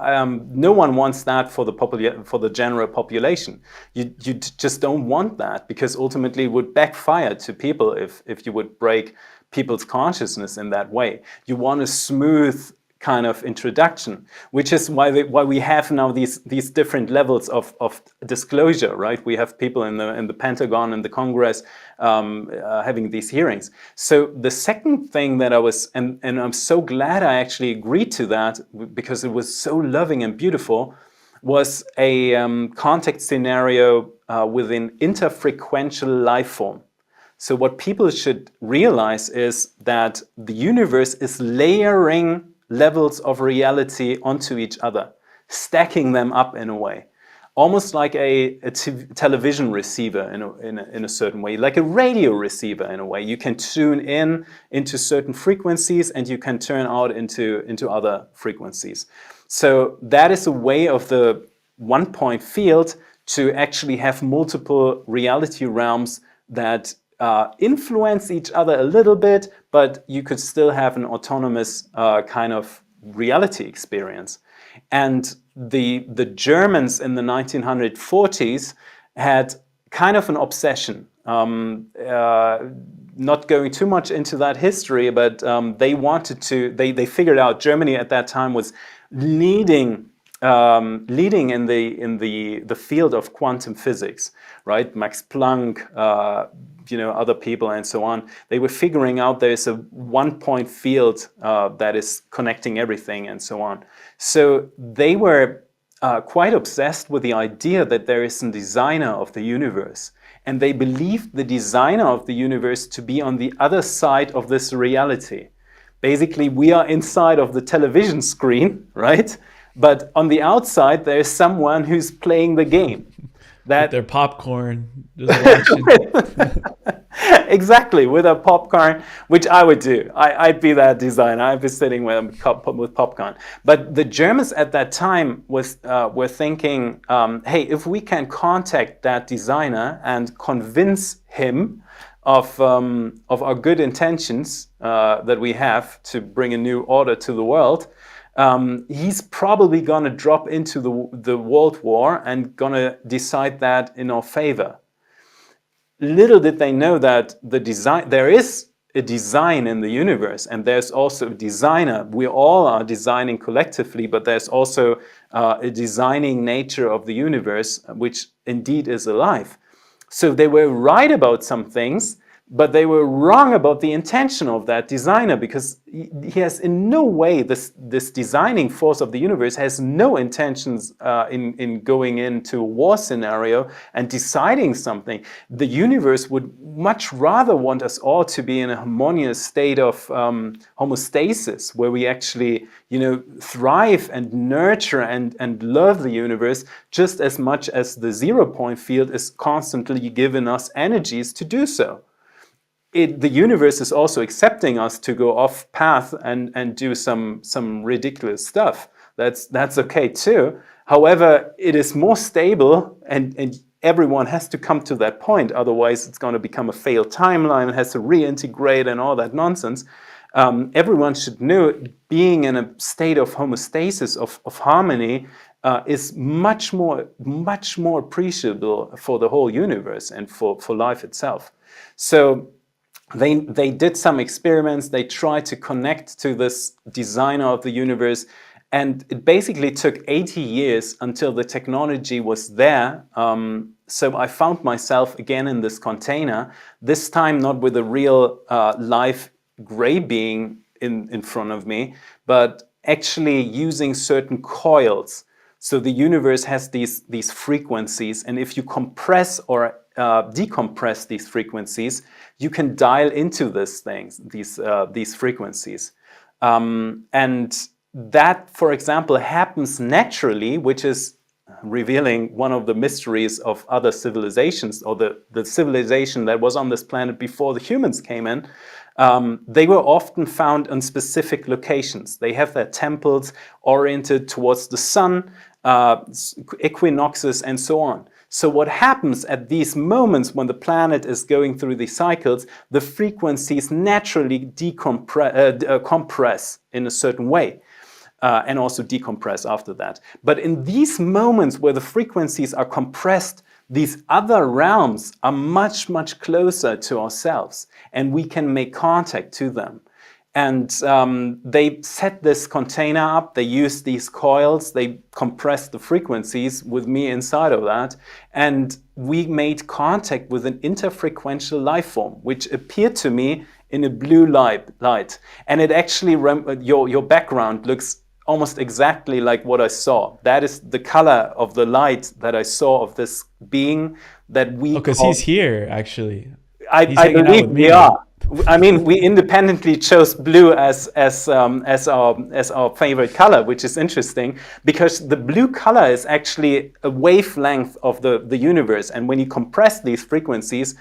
no one wants that for the general population. You just don't want that, because ultimately it would backfire to people if you would break people's consciousness in that way. You want a smooth kind of introduction, which is why we have now these different levels of disclosure, right? We have people in the Pentagon and the Congress having these hearings. So the second thing that I was, and I'm so glad I actually agreed to that, because it was so loving and beautiful, was a contact scenario with an interfrequential life form. So what people should realize is that the universe is layering levels of reality onto each other, stacking them up in a way. Almost like a television receiver in a certain way, like a radio receiver in a way. You can tune in into certain frequencies and you can turn out into other frequencies. So that is a way of the one-point field to actually have multiple reality realms that influence each other a little bit, but you could still have an autonomous kind of reality experience. And the Germans in the 1940s had kind of an obsession. Not going too much into that history, but they wanted to. They figured out Germany at that time was leading in the field of quantum physics, right? Max Planck, other people and so on. They were figuring out there's a one-point field that is connecting everything and so on. So they were quite obsessed with the idea that there is a designer of the universe. And they believed the designer of the universe to be on the other side of this reality. Basically, we are inside of the television screen, right? But on the outside, there's someone who's playing the game. With their popcorn, just watching. Exactly, with a popcorn, which I would do. I'd be that designer. I'd be sitting with popcorn. But the Germans at that time were thinking, hey, if we can contact that designer and convince him of our good intentions that we have to bring a new order to the world, he's probably going to drop into the World War and going to decide that in our favor. Little did they know that there is a design in the universe, and there's also a designer. We all are designing collectively, but there's also a designing nature of the universe, which indeed is alive. So they were right about some things, but they were wrong about the intention of that designer, because he has in no way, this designing force of the universe has no intentions in going into a war scenario and deciding something. The universe would much rather want us all to be in a harmonious state of homeostasis, where we actually thrive and nurture and love the universe just as much as the 0-point field is constantly giving us energies to do so. The universe is also accepting us to go off path and do some ridiculous stuff. That's okay too. However, it is more stable, and everyone has to come to that point. Otherwise, it's going to become a failed timeline. It has to reintegrate and all that nonsense. Everyone should know being in a state of homeostasis, of harmony, is much more appreciable for the whole universe and for life itself. So they did some experiments. They tried to connect to this designer of the universe, and it basically took 80 years until the technology was there. So I found myself again in this container, this time not with a real live gray being in front of me, but actually using certain coils. So the universe has these frequencies, and if you compress or decompress these frequencies, you can dial into these frequencies. And that, for example, happens naturally, which is revealing one of the mysteries of other civilizations, or the civilization that was on this planet before the humans came in. They were often found in specific locations. They have their temples oriented towards the sun, equinoxes, and so on. So what happens at these moments when the planet is going through these cycles, the frequencies naturally compress in a certain way. And also decompress after that. But in these moments where the frequencies are compressed, these other realms are much, much closer to ourselves, and we can make contact to them. And they set this container up, they used these coils, they compressed the frequencies with me inside of that, and we made contact with an interfrequential life form, which appeared to me in a blue light. And it actually, your background looks almost exactly like what I saw. That is the color of the light that I saw of this being that we because he's here, actually. I believe we are. I mean, we independently chose blue as our favorite color, which is interesting because the blue color is actually a wavelength of the universe, and when you compress these frequencies,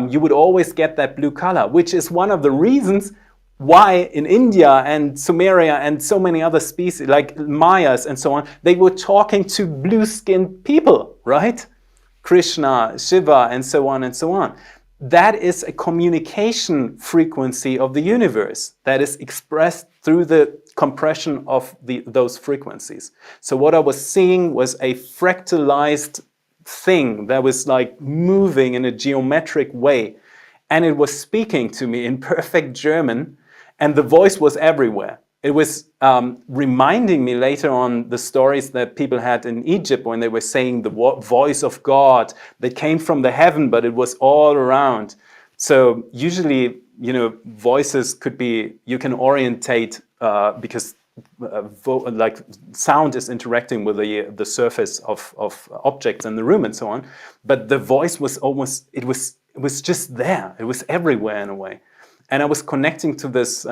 you would always get that blue color, which is one of the reasons why in India and Sumeria and so many other species like Mayas and so on, they were talking to blue-skinned people, right? Krishna, Shiva, and so on and so on. That is a communication frequency of the universe that is expressed through the compression of those frequencies. So what I was seeing was a fractalized thing that was like moving in a geometric way. And it was speaking to me in perfect German, and the voice was everywhere. It was reminding me later on the stories that people had in Egypt when they were saying the voice of God that came from the heaven, but it was all around. So usually, you know, voices could be, you can orientate because like sound is interacting with the surface of objects in the room and so on. But the voice was almost, it was just there. It was everywhere in a way. And I was connecting to this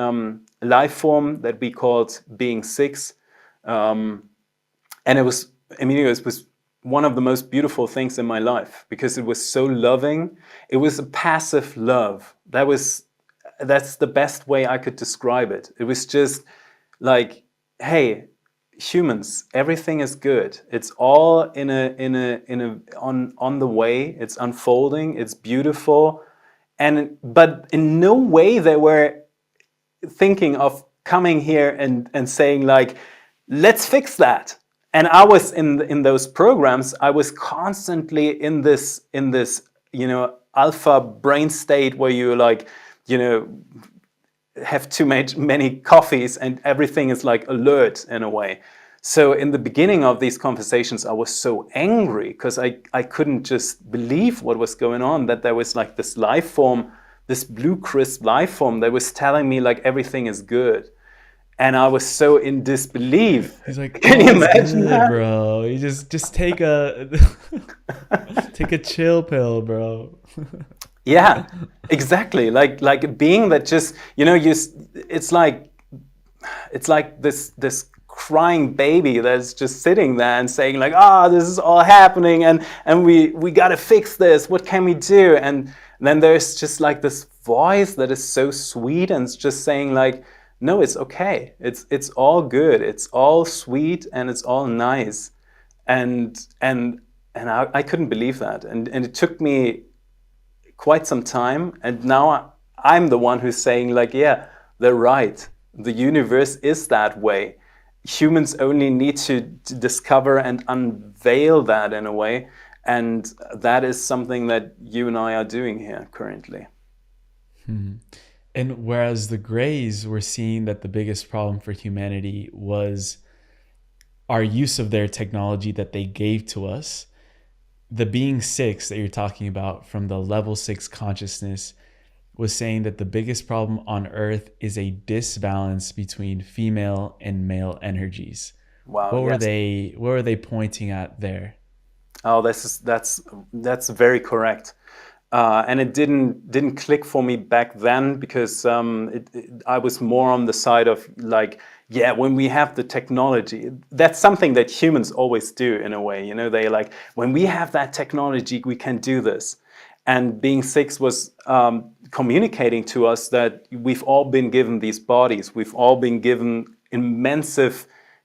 life form that we called Being Six. And it was, Emilio, it was one of the most beautiful things in my life because it was so loving. It was a passive love. That's the best way I could describe it. It was just like, hey, humans, everything is good. It's all on the way. It's unfolding. It's beautiful. But in no way they were thinking of coming here and saying like, let's fix that. And I was in those programs, I was constantly in this, you know, alpha brain state where you like, you know, have too many coffees and everything is like alert in a way. So in the beginning of these conversations, I was so angry because I couldn't just believe what was going on, that there was like this life form, this blue crisp life form that was telling me like everything is good. And I was so in disbelief. He's like, can you imagine good, that? bro? You just take a take a chill pill, bro. Yeah, exactly. Like being that just, you know, it's like this crying baby that's just sitting there and saying like, this is all happening and we got to fix this. What can we do? And then there's just like this voice that is so sweet and it's just saying like, no, it's okay. It's all good. It's all sweet and it's all nice. And I couldn't believe that. And it took me quite some time. And now I'm the one who's saying like, yeah, they're right. The universe is that way. Humans only need to discover and unveil that in a way. And that is something that you and I are doing here currently. And whereas the Greys were seeing that the biggest problem for humanity was our use of their technology that they gave to us, the Being Six that you're talking about from the level 6 consciousness was saying that the biggest problem on Earth is a disbalance between female and male energies. Wow. What were they pointing at there? Oh, that's very correct. And it didn't click for me back then because I was more on the side of like, yeah, when we have the technology, that's something that humans always do in a way. You know, they like, when we have that technology, we can do this. And Being Six was communicating to us that we've all been given these bodies. We've all been given immense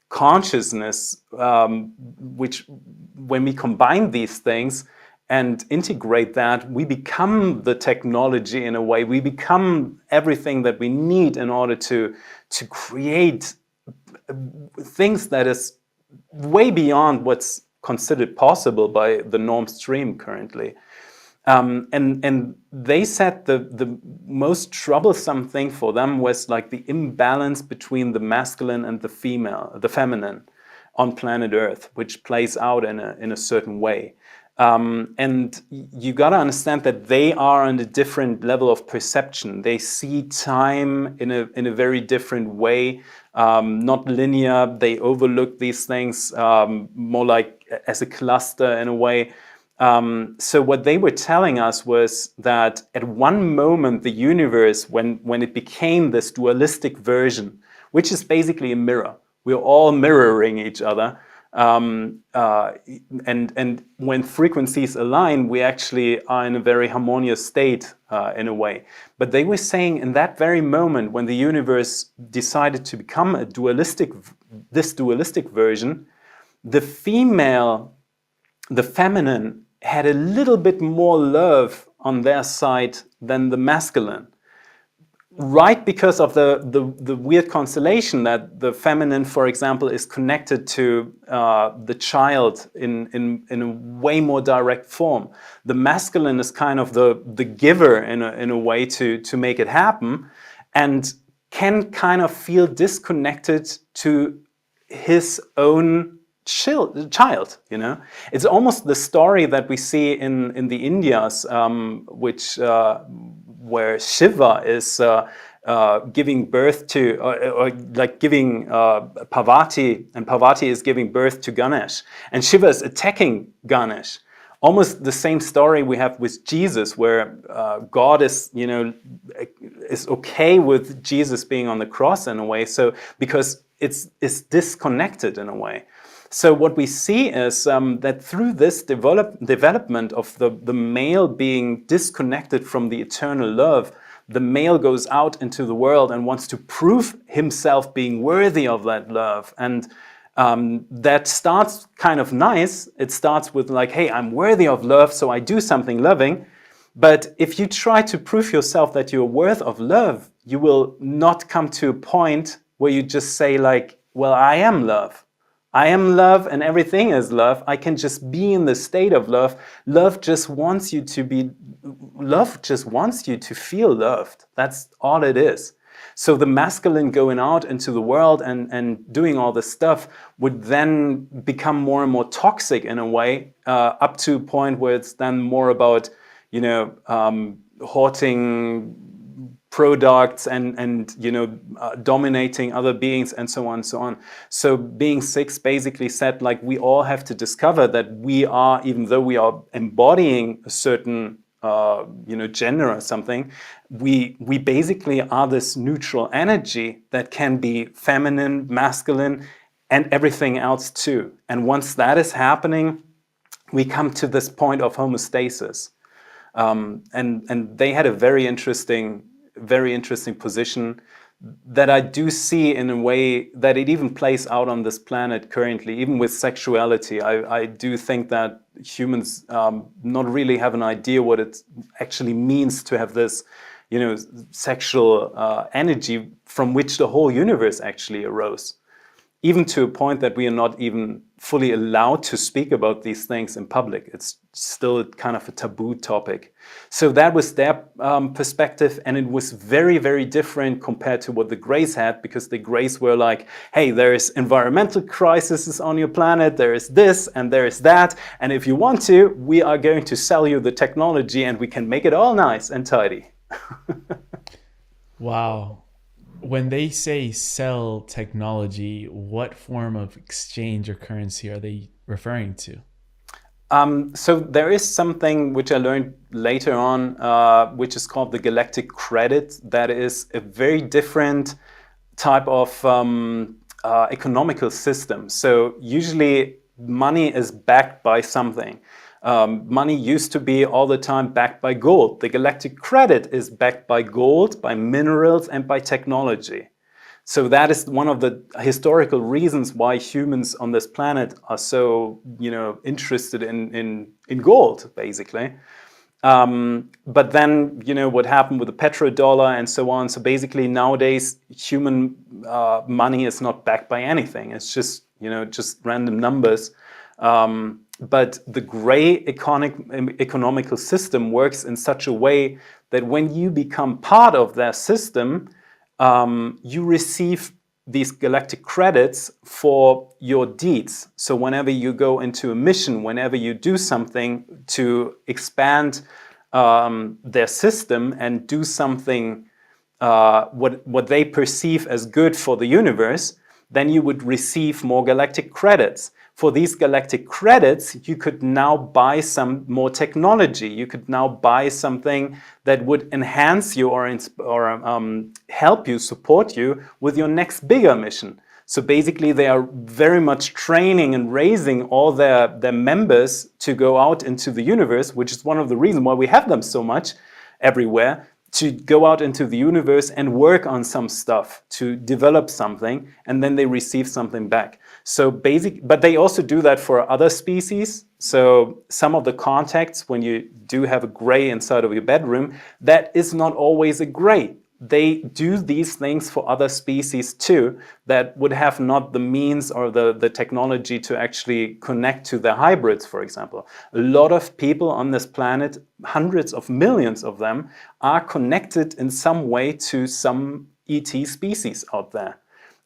consciousness, which when we combine these things and integrate that, we become the technology in a way. We become everything that we need in order to create things that is way beyond what's considered possible by the norm stream currently. And they said the most troublesome thing for them was like the imbalance between the masculine and the feminine on planet Earth, which plays out in a certain way. And you got to understand that they are on a different level of perception. They see time in a very different way, not linear. They overlook these things more like as a cluster in a way. So what they were telling us was that at one moment the universe, when it became this dualistic version, which is basically a mirror, we're all mirroring each other, and when frequencies align, we actually are in a very harmonious state in a way. But they were saying in that very moment when the universe decided to become this dualistic version, the feminine had a little bit more love on their side than the masculine. Right, because of the weird constellation that the feminine, for example, is connected to the child in a way more direct form. The masculine is kind of the giver in a way to make it happen, and can kind of feel disconnected to his own child, you know. It's almost the story that we see in the Indias, where Shiva is giving birth to, or like giving Parvati, and Parvati is giving birth to Ganesh, and Shiva is attacking Ganesh. Almost the same story we have with Jesus, where God is, you know, is okay with Jesus being on the cross in a way, so because it's disconnected in a way. So what we see is that through this development of the male being disconnected from the eternal love, the male goes out into the world and wants to prove himself being worthy of that love. And that starts kind of nice. It starts with like, hey, I'm worthy of love, so I do something loving. But if you try to prove yourself that you're worth of love, you will not come to a point where you just say like, well, I am love. I am love and everything is love. I can just be in the state of love. Love just wants you to feel loved. That's all it is. So the masculine going out into the world and doing all this stuff would then become more and more toxic in a way, up to a point where it's then more about, you know, hoarding products and you know, dominating other beings and so on and so on. So being 6 basically said, like, we all have to discover that we are, even though we are embodying a certain you know, gender or something, we basically are this neutral energy that can be feminine, masculine, and everything else too. And once that is happening, we come to this point of homeostasis. And they had a very interesting position that I do see in a way that it even plays out on this planet currently, even with sexuality. I do think that humans not really have an idea what it actually means to have this, you know, sexual energy from which the whole universe actually arose. Even to a point that we are not even fully allowed to speak about these things in public. It's still kind of a taboo topic. So that was their perspective, and it was very, very different compared to what the Greys had, because the Greys were like, hey, there is environmental crises on your planet, there is this and there is that, and if you want to, we are going to sell you the technology and we can make it all nice and tidy. Wow. When they say sell technology, what form of exchange or currency are they referring to? So there is something which I learned later on, which is called the galactic credit. That is a very different type of economical system. So usually money is backed by something. Money used to be all the time backed by gold. The galactic credit is backed by gold, by minerals, and by technology. So that is one of the historical reasons why humans on this planet are so, you know, interested in gold, basically. But then, you know, what happened with the petrodollar and so on. So basically nowadays, human money is not backed by anything. It's just, you know, just random numbers. But the Grey economical system works in such a way that when you become part of their system, you receive these galactic credits for your deeds. So whenever you go into a mission, whenever you do something to expand their system and do something what they perceive as good for the universe, then you would receive more galactic credits. for these galactic credits, you could now buy some more technology. You could now buy something that would enhance you or help you, support you with your next bigger mission. So basically, they are very much training and raising all their members to go out into the universe, which is one of the reasons why we have them so much everywhere, to go out into the universe and work on some stuff, to develop something, and then they receive something back. So but they also do that for other species. So some of the contacts, when you do have a gray inside of your bedroom, that is not always a gray. They do these things for other species too that would have not the means or the technology to actually connect to the hybrids, for example. A lot of people on this planet, hundreds of millions of them, are connected in some way to some ET species out there.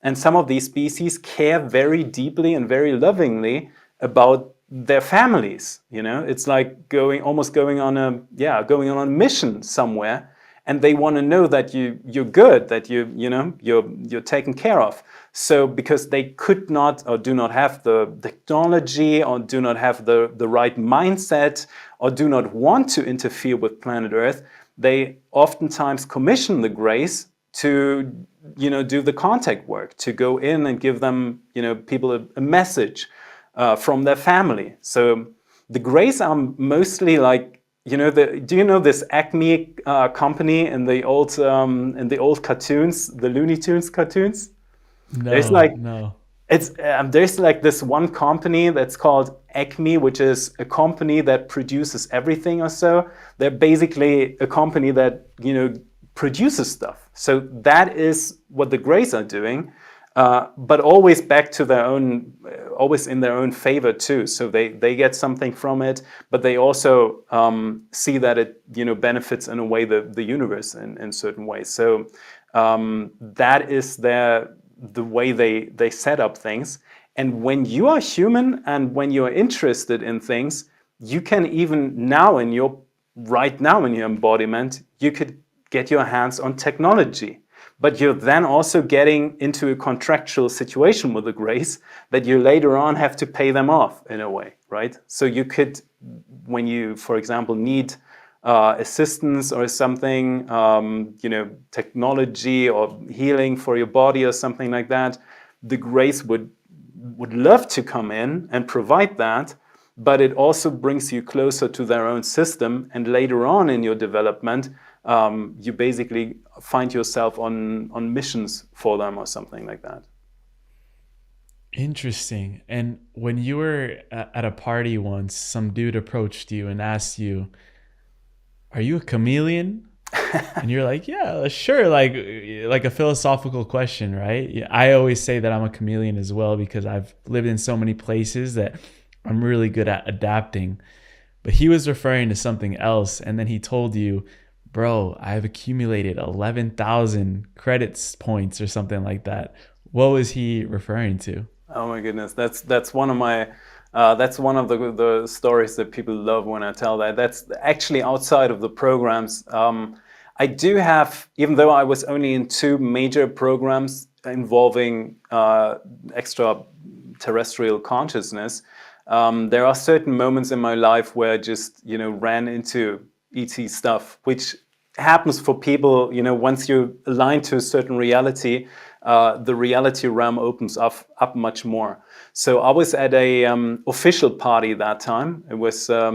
And some of these species care very deeply and very lovingly about their families. It's like going on a mission somewhere. And they want to know that you're good, that you're taken care of. So because they could not or do not have the technology or do not have the right mindset or do not want to interfere with planet Earth, they oftentimes commission the Greys to do the contact work, to go in and give them people a message from their family. So the Greys are mostly like, do you know this Acme company in the old cartoons, the Looney Tunes cartoons? No, no. There's like this one company that's called Acme, which is a company that produces everything or so. They're basically a company that produces stuff. So that is what the Greys are doing. But always back to their own, always in their own favor too. So they get something from it, but they also see that it benefits in a way the universe in certain ways. So that is the way they set up things. And when you are human and when you are interested in things, you can even right now in your embodiment, you could get your hands on technology. But you're then also getting into a contractual situation with the Greys that you later on have to pay them off in a way, right? So you could, when you, for example, need assistance or something, technology or healing for your body or something like that, the Greys would love to come in and provide that, but it also brings you closer to their own system. And later on in your development, you basically find yourself on missions for them or something like that. Interesting. And when you were at a party once, some dude approached you and asked you, "Are you a chameleon?" And you're like, "Yeah, sure." Like a philosophical question, right? I always say that I'm a chameleon as well because I've lived in so many places that I'm really good at adapting. But he was referring to something else, and then he told you, "Bro, I've accumulated 11,000 credits points," or something like that. What was he referring to? Oh my goodness, that's one of my that's one of the stories that people love when I tell that. That's actually outside of the programs. I do have, even though I was only in 2 major programs involving extraterrestrial consciousness, there are certain moments in my life where I just ran into ET stuff, which happens for people, once you align to a certain reality, the reality realm opens up much more. So I was at a official party that time. It was, I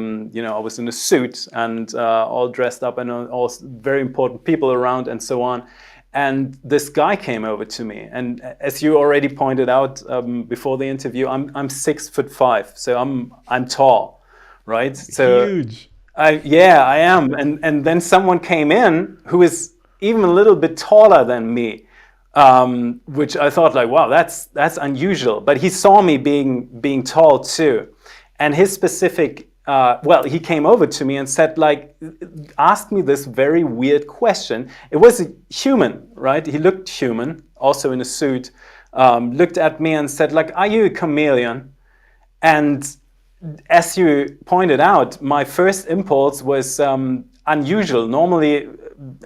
was in a suit and all dressed up and all very important people around and so on. And this guy came over to me. And as you already pointed out before the interview, I'm 6'5", so I'm tall, right? So huge. I am. And then someone came in who is even a little bit taller than me, which I thought like, wow, that's unusual. But he saw me being tall too. And his specific, he came over to me and said asked me this very weird question. It was a human, right? He looked human, also in a suit, looked at me and said are you a chameleon? And as you pointed out, my first impulse was, unusual. Normally,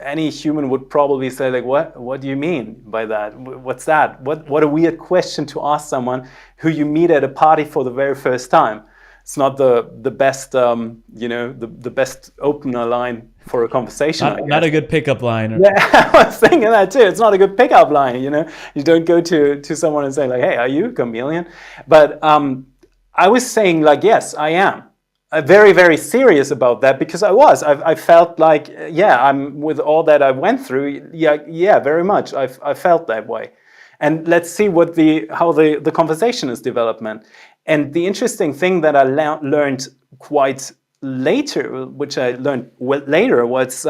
any human would probably say like, what do you mean by that? What's that? What a weird question to ask someone who you meet at a party for the very first time. It's not the best, the best opener line for a conversation. Not a good pickup line. Yeah, I was thinking that too. It's not a good pickup line, You don't go to someone and say like, hey, are you a chameleon? But I was saying like, yes, I am. Very, very serious about that, because I felt like, I'm with all that I went through. Yeah, very much. I felt that way. And let's see how the conversation is development. And the interesting thing that I learned quite later, which I learned later, was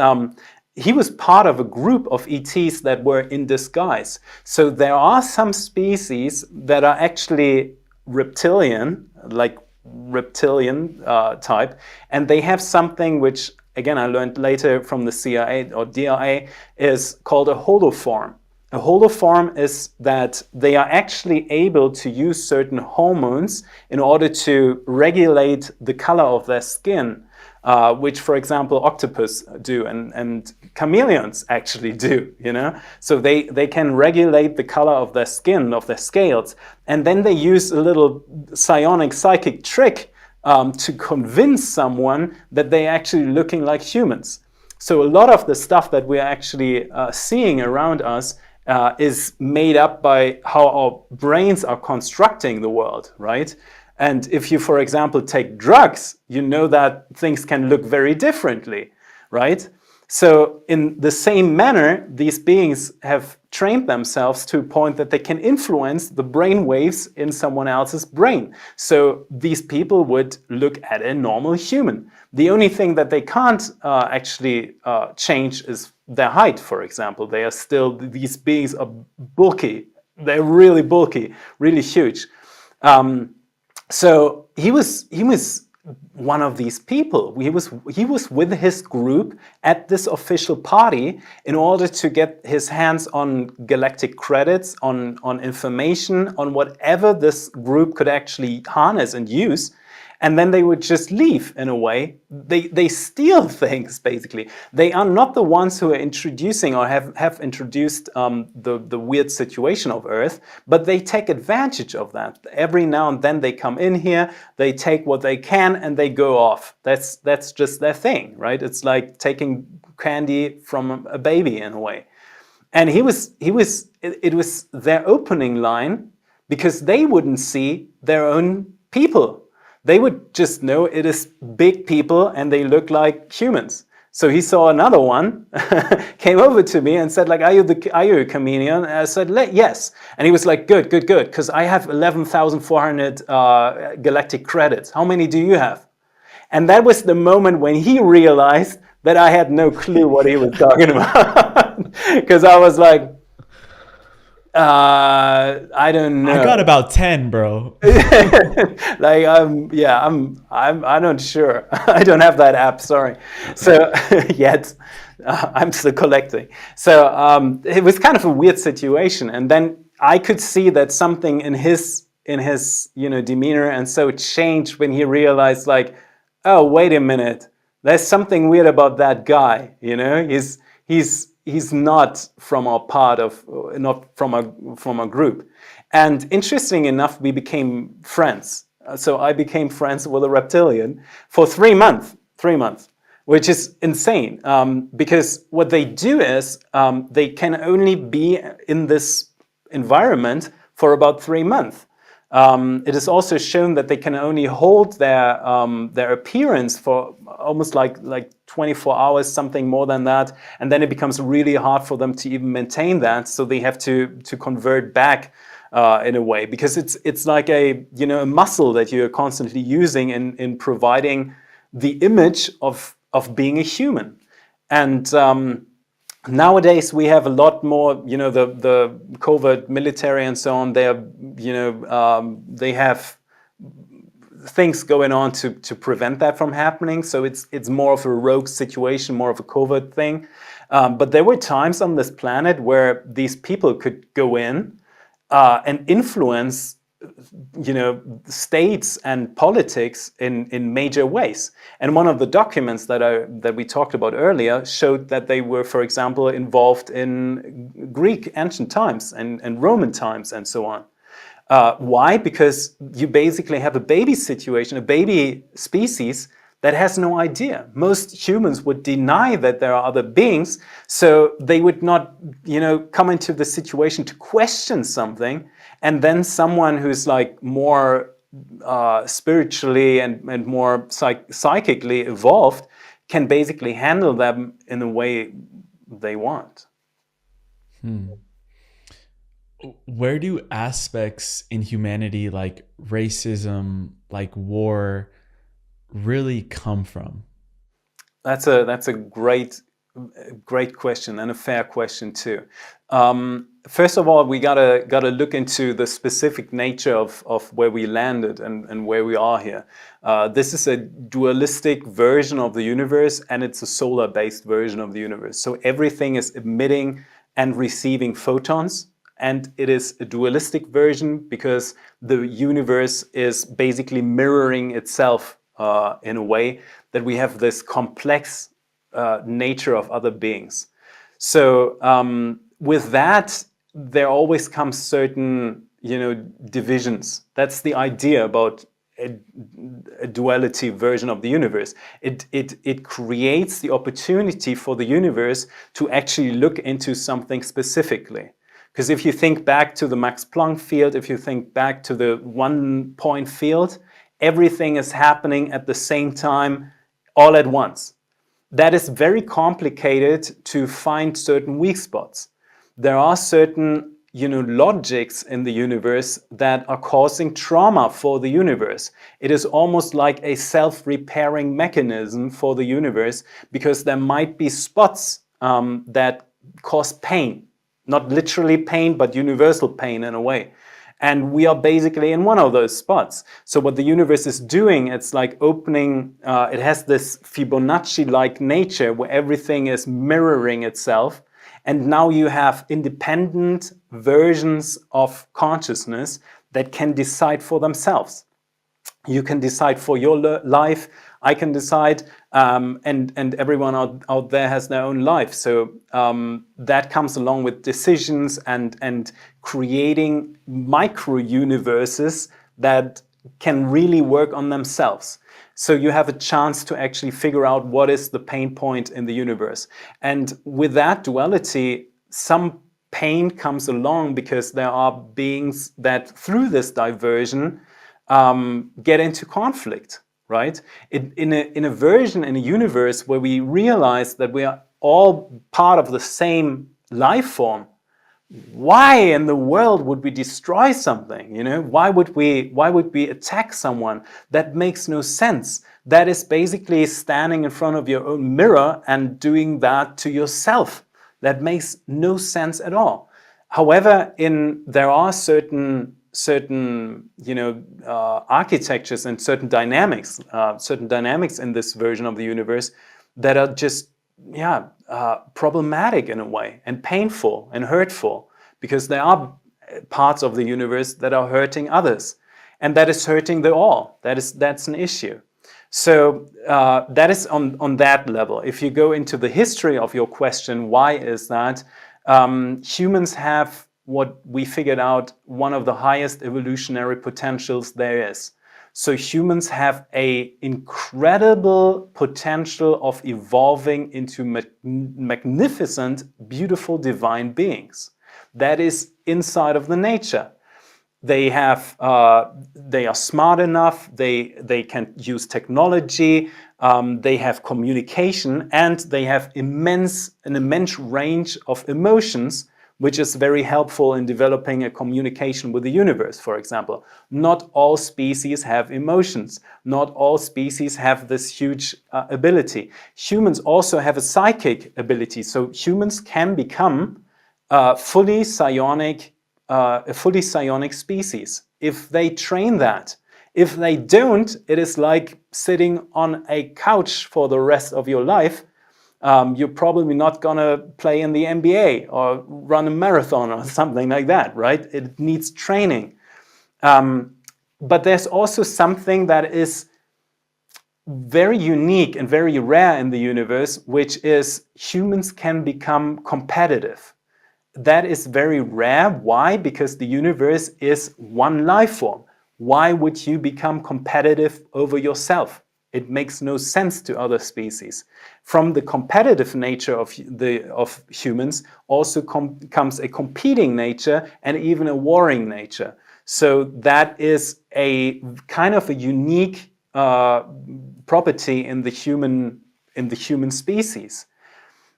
he was part of a group of ETs that were in disguise. So there are some species that are actually reptilian, like reptilian type, and they have something which, again, I learned later from the CIA or DIA, is called a holoform. A holoform is that they are actually able to use certain hormones in order to regulate the color of their skin, which, for example, octopus do and chameleons actually do, So they can regulate the color of their skin, of their scales, and then they use a little psionic psychic trick to convince someone that they're actually looking like humans. So a lot of the stuff that we're actually seeing around us is made up by how our brains are constructing the world, right? And if you, for example, take drugs, you know that things can look very differently, right? So in the same manner, these beings have trained themselves to a point that they can influence the brain waves in someone else's brain. So these people would look at a normal human. The only thing that they can't actually change is their height, for example. These beings are bulky. They're really bulky, really huge. So he was one of these people. He was with his group at this official party in order to get his hands on galactic credits, on information, on whatever this group could actually harness and use. And then they would just leave in a way. They steal things, basically. They are not the ones who are introducing or have introduced the weird situation of Earth, but they take advantage of that. Every now and then they come in here, they take what they can, and they go off. That's just their thing, right? It's like taking candy from a baby in a way. And it was their opening line, because they wouldn't see their own people. They would just know it is big people and they look like humans. So he saw another one, came over to me and said, like, are you a chameleon? And I said, yes. And he was like, good, because I have 11,400 galactic credits. How many do you have? And that was the moment when he realized that I had no clue what he was talking about. Because I was like, I don't know. I got about 10, bro. Like, I'm not sure. I don't have that app, sorry. So yet, I'm still collecting. So it was kind of a weird situation, and then I could see that something in his demeanor and so changed when he realized, like, oh, wait a minute, there's something weird about that guy. He's not from our part of, not from a group. And interesting enough, we became friends. So I became friends with a reptilian for 3 months, which is insane. Because what they do is they can only be in this environment for about 3 months. It is also shown that they can only hold their appearance for almost like 24 hours, something more than that, and then it becomes really hard for them to even maintain that. So they have to convert back in a way, because it's like a muscle that you're constantly using in providing the image of being a human. And nowadays we have a lot more, the covert military and so on. They have things going on to prevent that from happening. So it's more of a rogue situation, more of a covert thing. But there were times on this planet where these people could go in and influence states and politics in major ways. And one of the documents that we talked about earlier showed that they were, for example, involved in Greek ancient times and Roman times and so on. Why? Because you basically have a baby situation, a baby species that has no idea. Most humans would deny that there are other beings, so they would not, come into the situation to question something, and then someone who's like more spiritually and more psychically evolved can basically handle them in a way they want. Where do aspects in humanity like racism, like war, really come from? That's a great question, and a fair question too. First of all, we gotta look into the specific nature of where we landed and where we are here. This is a dualistic version of the universe, and it's a solar-based version of the universe. So everything is emitting and receiving photons. And it is a dualistic version because the universe is basically mirroring itself in a way that we have this complex nature of other beings. So with that, there always comes certain, divisions. That's the idea about a duality version of the universe. It creates the opportunity for the universe to actually look into something specifically. Because if you think back to the Max Planck field, if you think back to the one-point field, everything is happening at the same time, all at once. That is very complicated to find certain weak spots. There are certain, logics in the universe that are causing trauma for the universe. It is almost like a self-repairing mechanism for the universe because there might be spots that cause pain. Not literally pain, but universal pain in a way. And we are basically in one of those spots. So what the universe is doing, it's like opening, it has this Fibonacci-like nature where everything is mirroring itself. And now you have independent versions of consciousness that can decide for themselves. You can decide for your life. I can decide, and everyone out there has their own life. So that comes along with decisions and creating micro-universes that can really work on themselves. So you have a chance to actually figure out what is the pain point in the universe. And with that duality, some pain comes along because there are beings that through this diversion get into conflict. Right? In a version, in a universe where we realize that we are all part of the same life form, why in the world would we destroy something? Why would we attack someone? That makes no sense. That is basically standing in front of your own mirror and doing that to yourself. That makes no sense at all. However, there are certain architectures and certain dynamics in this version of the universe that are just problematic in a way, and painful and hurtful, because there are parts of the universe that are hurting others, and that is hurting the all. That's an issue. So that is on that level. If you go into the history of your question, why is that? Humans have what we figured out, one of the highest evolutionary potentials there is. So humans have an incredible potential of evolving into magnificent, beautiful, divine beings. That is inside of the nature. They are smart enough, they can use technology, they have communication, and they have an immense range of emotions, which is very helpful in developing a communication with the universe, for example. Not all species have emotions. Not all species have this huge ability. Humans also have a psychic ability. So humans can become a fully psionic species if they train that. If they don't, it is like sitting on a couch for the rest of your life. You're probably not going to play in the NBA or run a marathon or something like that, right? It needs training. But there's also something that is very unique and very rare in the universe, which is humans can become competitive. That is very rare. Why? Because the universe is one life form. Why would you become competitive over yourself? It makes no sense to other species. From the competitive nature of humans also comes a competing nature and even a warring nature. So that is a kind of a unique property in the human species.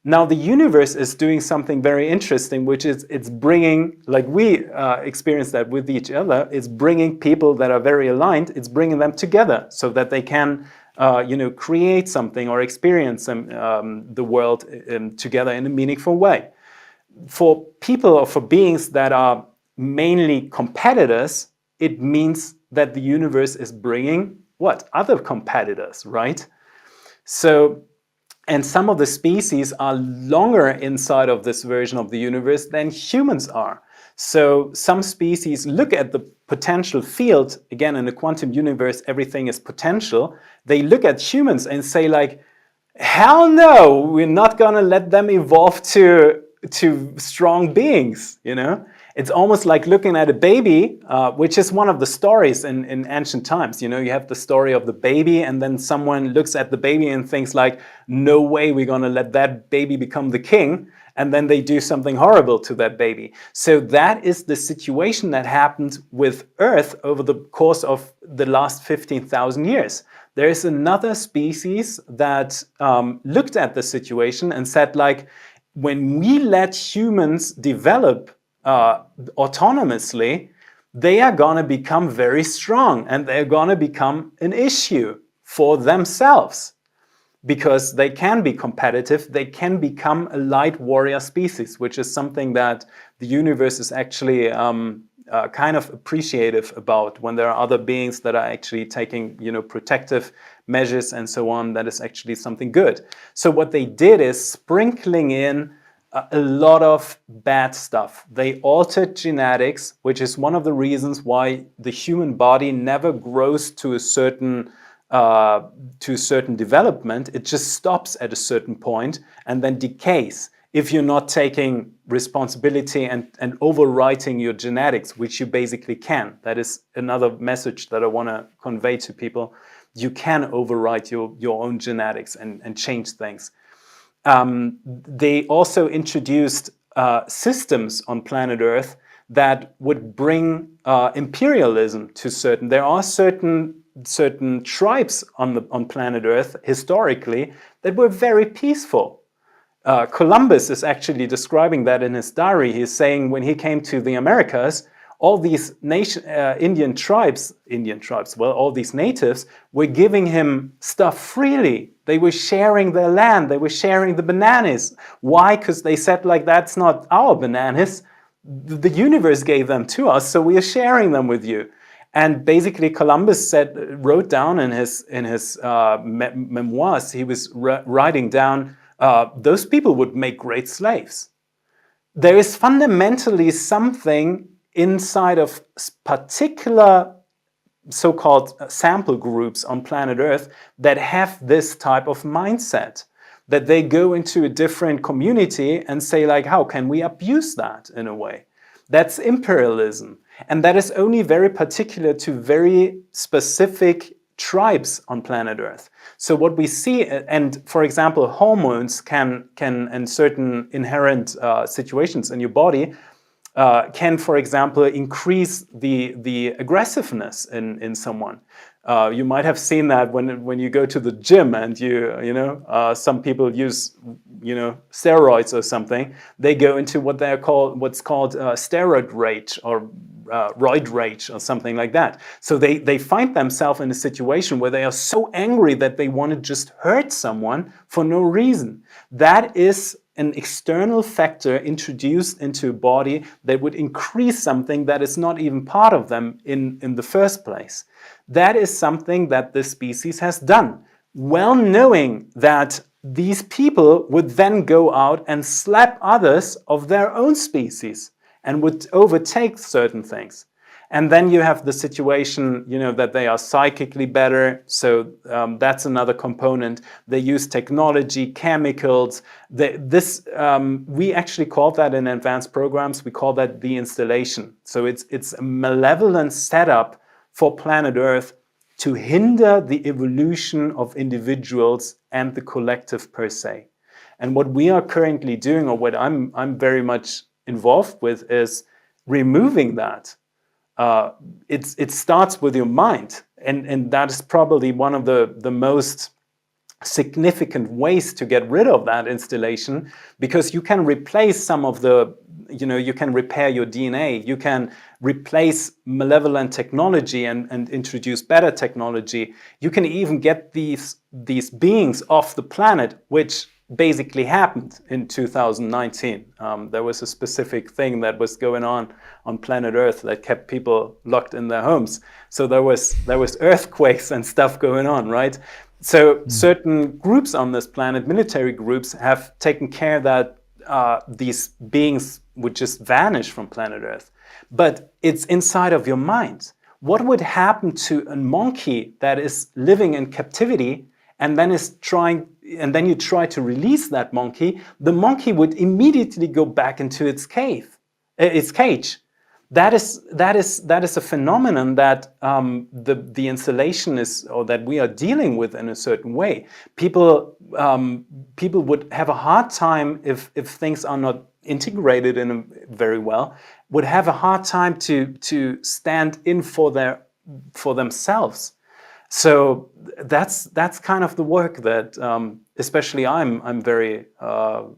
Now the universe is doing something very interesting, which is it's bringing, like we experience that with each other, it's bringing people that are very aligned, it's bringing them together so that they can create something or experience the world together in a meaningful way. For people or for beings that are mainly competitors, it means that the universe is bringing what? Other competitors, right? So, and some of the species are longer inside of this version of the universe than humans are. So some species look at the potential field, again, in the quantum universe, everything is potential. They look at humans and say like, hell no, we're not gonna let them evolve to strong beings, you know? It's almost like looking at a baby, which is one of the stories in ancient times. You know, you have the story of the baby, and then someone looks at the baby and thinks like, no way we're gonna let that baby become the king. And then they do something horrible to that baby. So that is the situation that happened with Earth over the course of the last 15,000 years. There is another species that looked at the situation and said like, when we let humans develop autonomously, they are going to become very strong and they're going to become an issue for themselves because they can be competitive. They can become a light warrior species, which is something that the universe is actually kind of appreciative about. When there are other beings that are actually taking, protective measures and so on, that is actually something good. So what they did is sprinkling in a lot of bad stuff. They altered genetics, which is one of the reasons why the human body never grows to a certain development. It just stops at a certain point and then decays if you're not taking responsibility and overwriting your genetics, which you basically can. That is another message that I want to convey to people. You can overwrite your own genetics and change things. They also introduced systems on planet Earth that would bring imperialism to certain. There are certain tribes on planet Earth historically that were very peaceful. Columbus is actually describing that in his diary. He's saying when he came to the Americas, all these Indian tribes, all these natives were giving him stuff freely. They were sharing their land. They were sharing the bananas. Why? Because they said like, that's not our bananas. The universe gave them to us, so we are sharing them with you. And basically Columbus wrote down in his memoirs, he was writing down, those people would make great slaves. There is fundamentally something inside of particular so-called sample groups on planet Earth that have this type of mindset, that they go into a different community and say like, how can we abuse that in a way? That's imperialism. And that is only very particular to very specific tribes on planet Earth. So what we see, and for example, hormones can in certain inherent situations in your body, can, for example, increase the aggressiveness in someone. You might have seen that when you go to the gym and some people use steroids or something. They go into what's called steroid rage or roid rage or something like that. So they find themselves in a situation where they are so angry that they want to just hurt someone for no reason. That is an external factor introduced into a body that would increase something that is not even part of them in the first place. That is something that this species has done, well knowing that these people would then go out and slap others of their own species and would overtake certain things. And then you have the situation, that they are psychically better. So that's another component. They use technology, chemicals. We actually call that in advanced programs, we call that the installation. So it's a malevolent setup for planet Earth to hinder the evolution of individuals and the collective per se. And what we are currently doing, or what I'm very much involved with, is removing that. It starts with your mind, and that is probably one of the most significant ways to get rid of that installation, because you can replace some of the, you can repair your DNA, you can replace malevolent technology and introduce better technology. You can even get these beings off the planet, which basically happened in 2019. There was a specific thing that was going on planet Earth that kept people locked in their homes. So there was earthquakes and stuff going on, right? So certain groups on this planet, military groups, have taken care that these beings would just vanish from planet Earth. But it's inside of your mind. What would happen to a monkey that is living in captivity and then you try to release that monkey? The monkey would immediately go back into its cage. That is a phenomenon that the installation is, or that we are dealing with in a certain way. People would have a hard time if things are not integrated in very well. Would have a hard time to stand in for themselves. So that's kind of the work that especially I'm very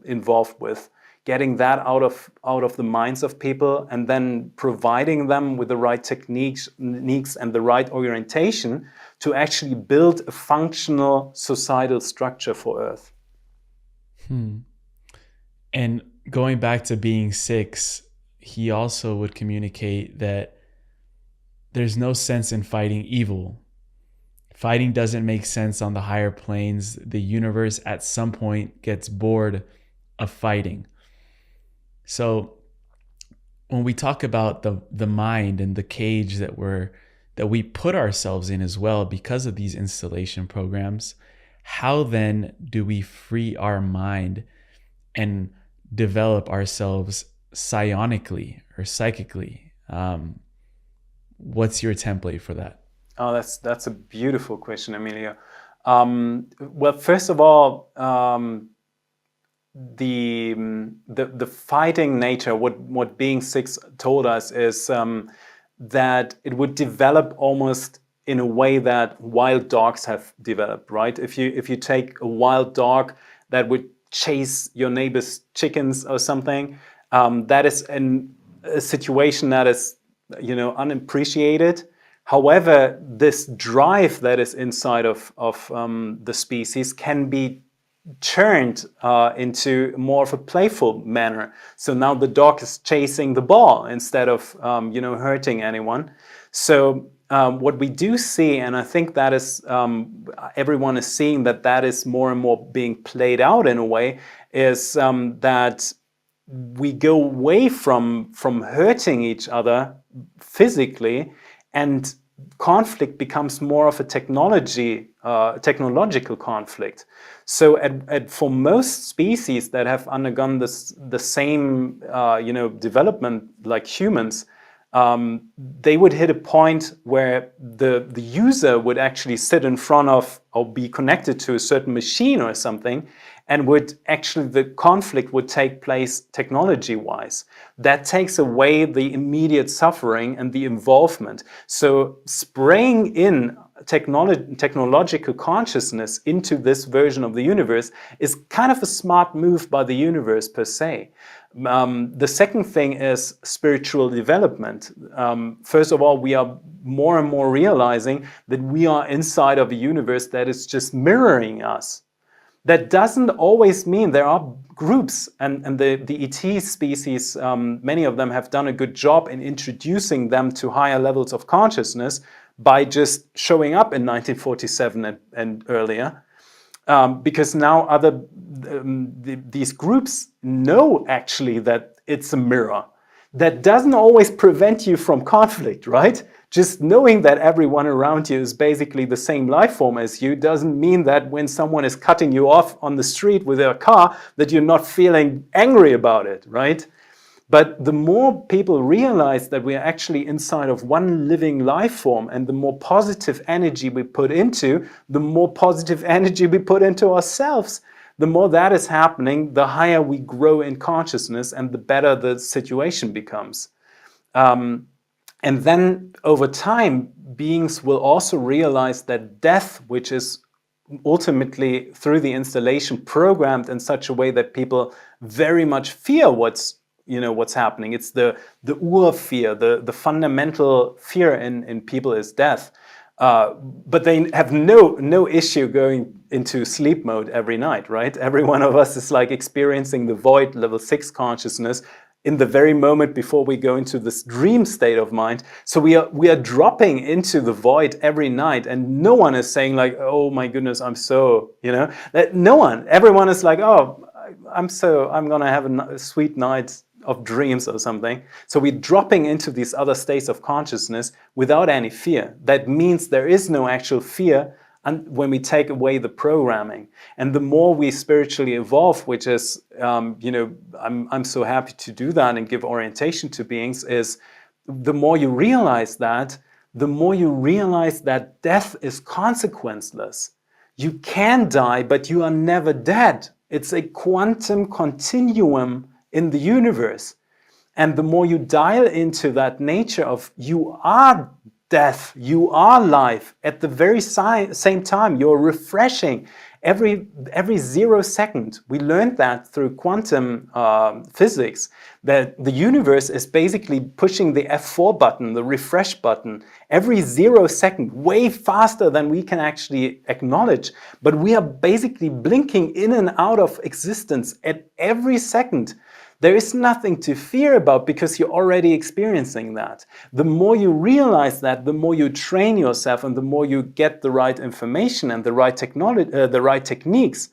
involved with. Getting that out of the minds of people, and then providing them with the right techniques and the right orientation to actually build a functional societal structure for Earth. And going back to being 6, he also would communicate that there's no sense in fighting evil. Fighting doesn't make sense on the higher planes. The universe at some point gets bored of fighting. So when we talk about the mind and the cage that we put ourselves in as well because of these installation programs, how then do we free our mind and develop ourselves psionically or psychically? What's your template for that? Oh, that's a beautiful question, Emilio. Well, first of all, the fighting nature, what being 6 told us is that it would develop almost in a way that wild dogs have developed, right? If you take a wild dog that would chase your neighbor's chickens or something, that is a situation that is unappreciated. However, this drive that is inside of the species can be turned into more of a playful manner. So now the dog is chasing the ball instead of hurting anyone. So what we do see, and I think that is everyone is seeing that is more and more being played out in a way, is that we go away from hurting each other physically, and conflict becomes more of a technological conflict. So for most species that have undergone the same development like humans, they would hit a point where the user would actually sit in front of or be connected to a certain machine or something, and the conflict would take place technology-wise. That takes away the immediate suffering and the involvement. So spraying in technological consciousness into this version of the universe is kind of a smart move by the universe per se. The second thing is spiritual development. First of all, we are more and more realizing that we are inside of a universe that is just mirroring us. That doesn't always mean there are groups, and the ET species, many of them have done a good job in introducing them to higher levels of consciousness by just showing up in 1947 and earlier. Because now these groups know actually that it's a mirror. that doesn't always prevent you from conflict, right? Just knowing that everyone around you is basically the same life form as you doesn't mean that when someone is cutting you off on the street with their car, that you're not feeling angry about it, right? But the more people realize that we are actually inside of one living life form, and the more positive energy we put into, the more positive energy we put into ourselves. The more that is happening, the higher we grow in consciousness and the better the situation becomes. And then over time, beings will also realize that death, which is ultimately through the installation programmed in such a way that people very much fear what's happening. It's the ur-fear, the fundamental fear in people is death. But they have no issue going into sleep mode every night, right? Every one of us is like experiencing the void, level 6 consciousness, in the very moment before we go into this dream state of mind. So we are dropping into the void every night, and no one is saying like, oh my goodness, I'm so, that no one, everyone is like, oh, I'm gonna have a sweet night of dreams or something. So we're dropping into these other states of consciousness without any fear. That means there is no actual fear when we take away the programming. And the more we spiritually evolve, which is, I'm so happy to do that and give orientation to beings, is the more you realize that, the more you realize that death is consequenceless. You can die, but you are never dead. It's a quantum continuum in the universe. And the more you dial into that nature of you are death, you are life, at the very same time, you're refreshing every 0 second. We learned that through quantum physics, that the universe is basically pushing the F4 button, the refresh button, every 0 second, way faster than we can actually acknowledge. But we are basically blinking in and out of existence at every second. There is nothing to fear about because you're already experiencing that. The more you realize that, the more you train yourself, and the more you get the right information and the right technology, the right techniques,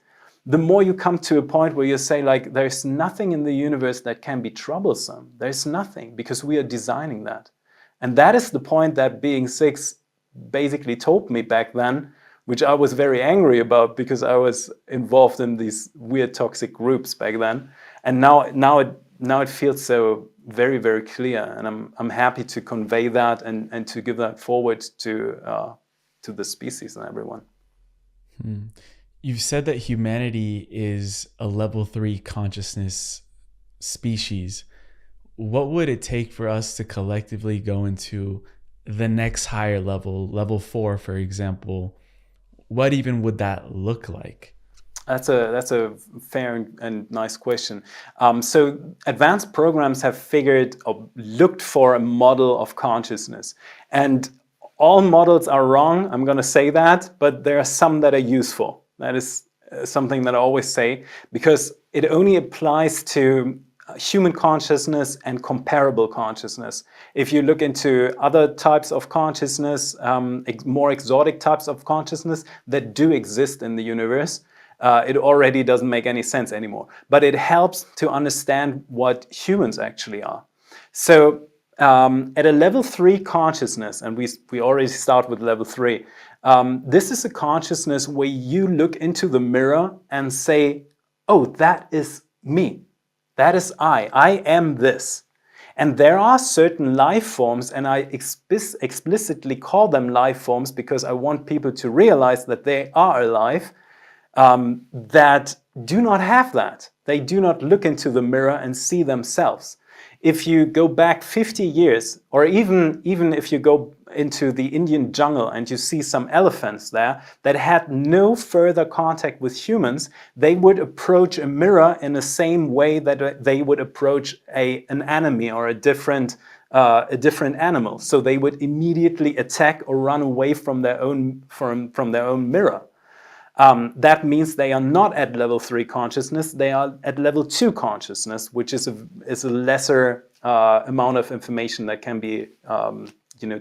the more you come to a point where you say, like, there's nothing in the universe that can be troublesome. There's nothing, because we are designing that. And that is the point that Being 6 basically told me back then, which I was very angry about because I was involved in these weird toxic groups back then. And now it feels so very, very clear, and I'm happy to convey that and to give that forward to the species and everyone. You've said that humanity is a level 3 consciousness species. What would it take for us to collectively go into the next higher level, level 4, for example? What even would that look like? That's a fair and nice question. So advanced programs have figured or looked for a model of consciousness. And all models are wrong, I'm going to say that, but there are some that are useful. That is something that I always say, because it only applies to human consciousness and comparable consciousness. If you look into other types of consciousness, more exotic types of consciousness that do exist in the universe, it already doesn't make any sense anymore. But it helps to understand what humans actually are. So at a level 3 consciousness, and we already start with level 3, this is a consciousness where you look into the mirror and say, oh, that is me. That is I am this. And there are certain life forms, and I explicitly call them life forms because I want people to realize that they are alive, that do not have that. They do not look into the mirror and see themselves. If you go back 50 years, or even if you go into the Indian jungle and you see some elephants there that had no further contact with humans, they would approach a mirror in the same way that they would approach an enemy or a different animal. So they would immediately attack or run away from their own mirror. That means they are not at level 3 consciousness, they are at level 2 consciousness, which is a lesser amount of information that can be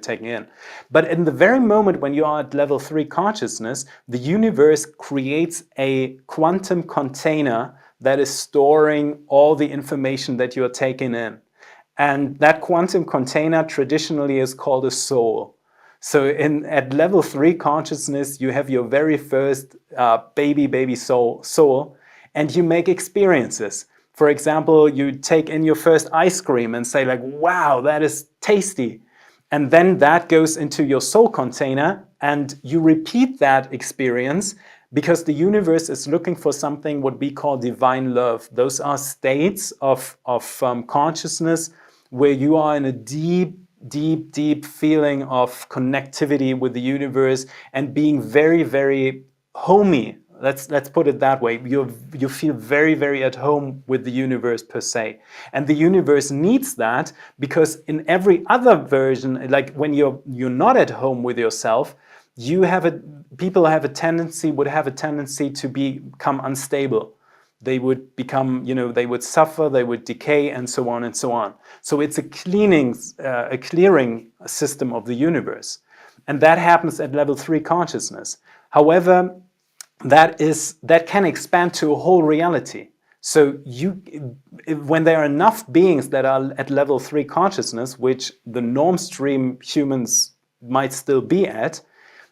taken in. But in the very moment when you are at level 3 consciousness, the universe creates a quantum container that is storing all the information that you are taking in. And that quantum container traditionally is called a soul. So at level 3 consciousness, you have your very first baby soul, and you make experiences. For example, you take in your first ice cream and say like, wow, that is tasty. And then that goes into your soul container and you repeat that experience because the universe is looking for something what we call divine love. Those are states of consciousness where you are in a deep feeling of connectivity with the universe and being very, very homey. Let's put it that way. You feel very, very at home with the universe per se. And the universe needs that because in every other version, like when you're not at home with yourself, people would have a tendency to become unstable. They would become, they would suffer, they would decay, and so on and so on. So it's a clearing system of the universe. And that happens at level 3 consciousness. However, that can expand to a whole reality. So when there are enough beings that are at level 3 consciousness, which the norm stream humans might still be at,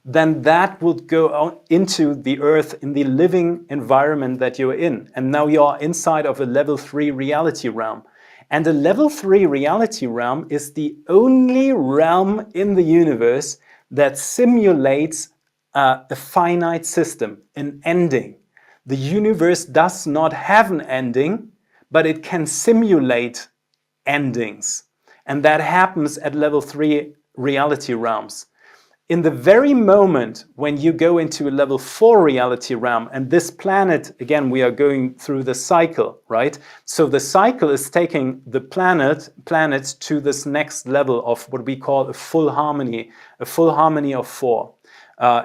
then that would go into the earth in the living environment that you're in. And now you are inside of a level 3 reality realm. And the level 3 reality realm is the only realm in the universe that simulates a finite system, an ending. The universe does not have an ending, but it can simulate endings. And that happens at level 3 reality realms. In the very moment when you go into a level 4 reality realm, and this planet, again, we are going through the cycle, right? So the cycle is taking the planets to this next level of what we call a full harmony of 4.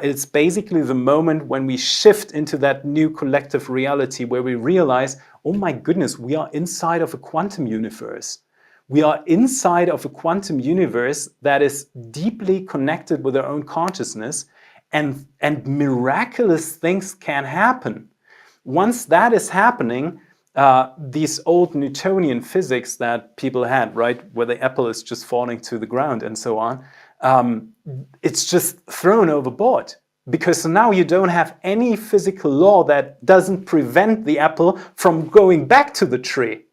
It's basically the moment when we shift into that new collective reality where we realize, oh my goodness, we are inside of a quantum universe. We are inside of a quantum universe that is deeply connected with our own consciousness, and miraculous things can happen. Once that is happening, these old Newtonian physics that people had, right, where the apple is just falling to the ground and so on, it's just thrown overboard. Because now you don't have any physical law that doesn't prevent the apple from going back to the tree,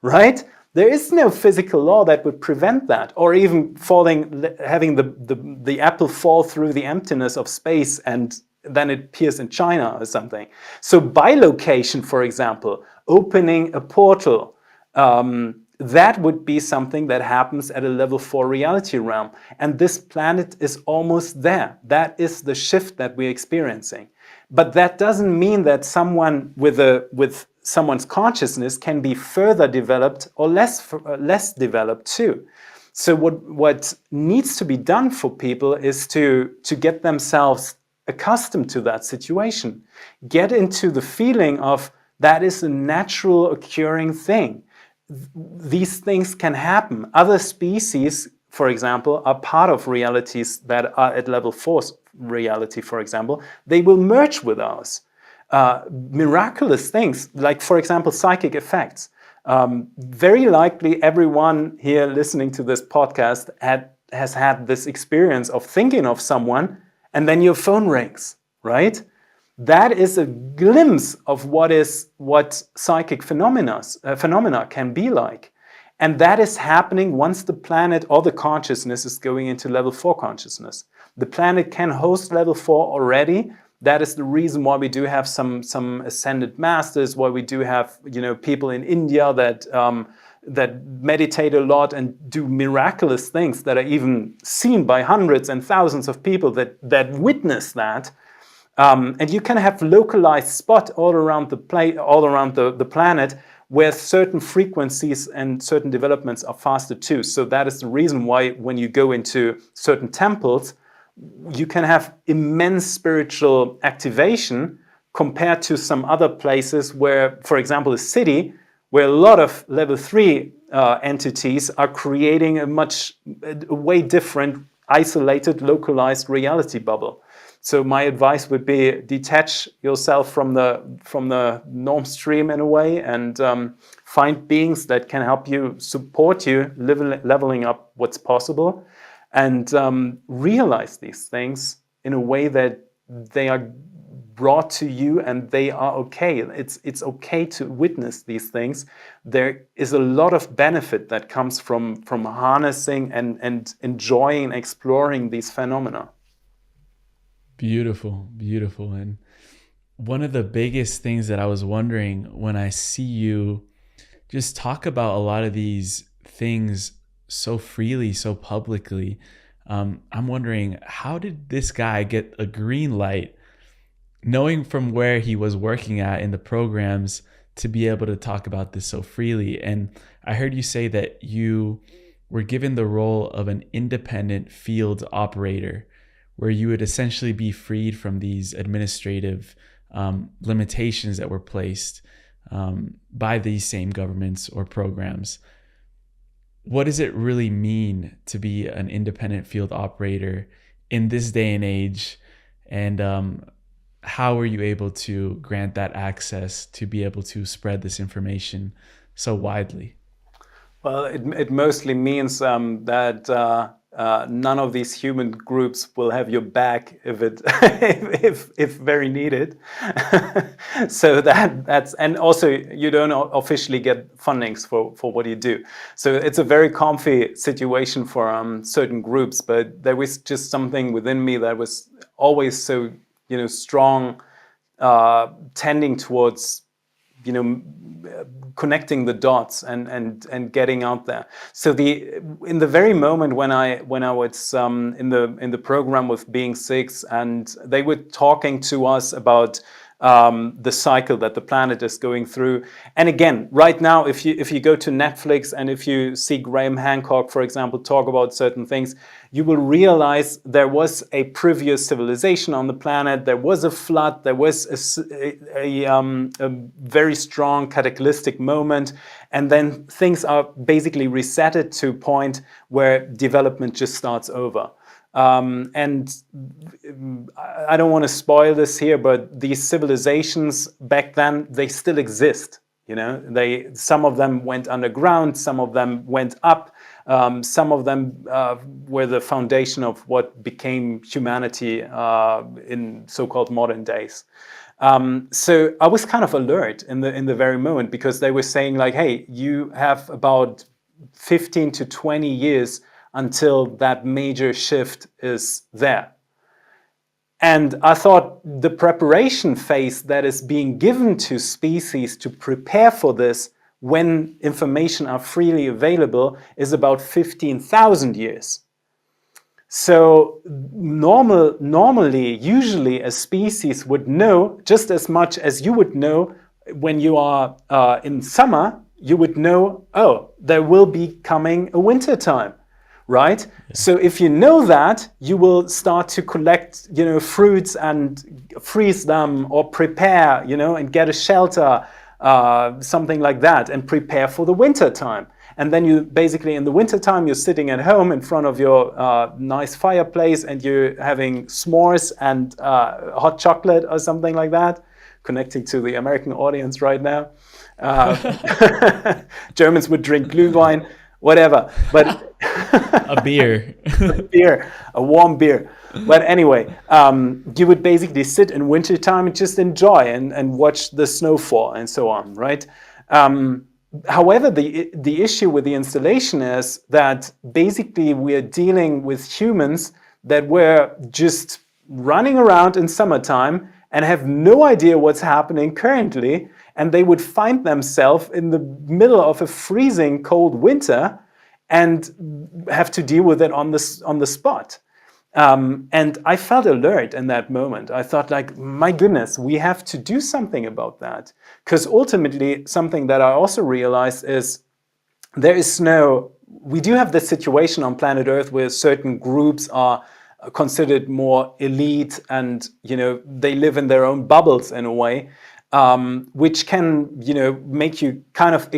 right? There is no physical law that would prevent that, or even having the apple fall through the emptiness of space and then it appears in China or something. So bilocation, for example, opening a portal, that would be something that happens at a level 4 reality realm. And this planet is almost there. That is the shift that we're experiencing. But that doesn't mean that someone with someone's consciousness can be further developed or less developed too. So what needs to be done for people is to get themselves accustomed to that situation. Get into the feeling of that is a natural occurring thing. These things can happen. Other species, for example, are part of realities that are at level 4 reality, for example. They will merge with ours. Miraculous things, like, for example, psychic effects. Very likely everyone here listening to this podcast has had this experience of thinking of someone and then your phone rings, right? That is a glimpse of what psychic phenomena can be like. And that is happening once the planet or the consciousness is going into level 4 consciousness. The planet can host level 4 already. That is the reason why we do have some ascended masters, why we do have people in India that meditate a lot and do miraculous things that are even seen by hundreds and thousands of people that witness that. And you can have localized spot all around the planet where certain frequencies and certain developments are faster too. So that is the reason why when you go into certain temples, you can have immense spiritual activation compared to some other places where, for example, a city where a lot of level 3 entities are creating a way different, isolated, localized reality bubble. So my advice would be detach yourself from the norm stream in a way and find beings that can help you, support you, leveling up what's possible, and realize these things in a way that they are brought to you and they are okay. It's okay to witness these things. There is a lot of benefit that comes from harnessing and enjoying, exploring these phenomena. Beautiful, beautiful. And one of the biggest things that I was wondering when I see you just talk about a lot of these things so freely, so publicly, I'm wondering, how did this guy get a green light, knowing from where he was working at in the programs, to be able to talk about this so freely? And I heard you say that you were given the role of an independent field operator, where you would essentially be freed from these administrative limitations that were placed by these same governments or programs. What does it really mean to be an independent field operator in this day and age? And how were you able to grant that access to be able to spread this information so widely? Well, it mostly means that none of these human groups will have your back if if very needed. So that's, and also you don't officially get fundings for what you do. So it's a very comfy situation for certain groups. But there was just something within me that was always so strong, tending towards connecting the dots and getting out there. So in the very moment when I was in the program with Being Six, and they were talking to us about the cycle that the planet is going through. And again, right now, if you go to Netflix and if you see Graham Hancock, for example, talk about certain things, you will realize there was a previous civilization on the planet. There was a flood. There was a very strong cataclysmic moment. And then things are basically resetted to a point where development just starts over. And I don't want to spoil this here, but these civilizations back then, they still exist. Some of them went underground, some of them went up, some of them were the foundation of what became humanity in so-called modern days. So I was kind of alert in the very moment, because they were saying like, hey, you have about 15 to 20 years until that major shift is there. And I thought the preparation phase that is being given to species to prepare for this when information are freely available is about 15,000 years. So normally, usually a species would know just as much as you would know when you are in summer, you would know, oh, there will be coming a winter time. Right? Yeah. So if you know that, you will start to collect, fruits and freeze them or prepare, and get a shelter, something like that, and prepare for the winter time. And then you basically, in the winter time, you're sitting at home in front of your nice fireplace and you're having s'mores and hot chocolate or something like that, connecting to the American audience right now. Germans would drink Glühwein. Whatever, but a beer, a warm beer. But anyway, you would basically sit in wintertime and just enjoy and watch the snow fall and so on, right? However, the issue with the installation is that basically we are dealing with humans that were just running around in summertime and have no idea what's happening currently, and they would find themselves in the middle of a freezing cold winter and have to deal with it on the spot. And I felt alert in that moment. I thought, like, my goodness, we have to do something about that. Because ultimately, something that I also realized is we do have this situation on planet Earth where certain groups are considered more elite and, they live in their own bubbles in a way. Which can, make you kind of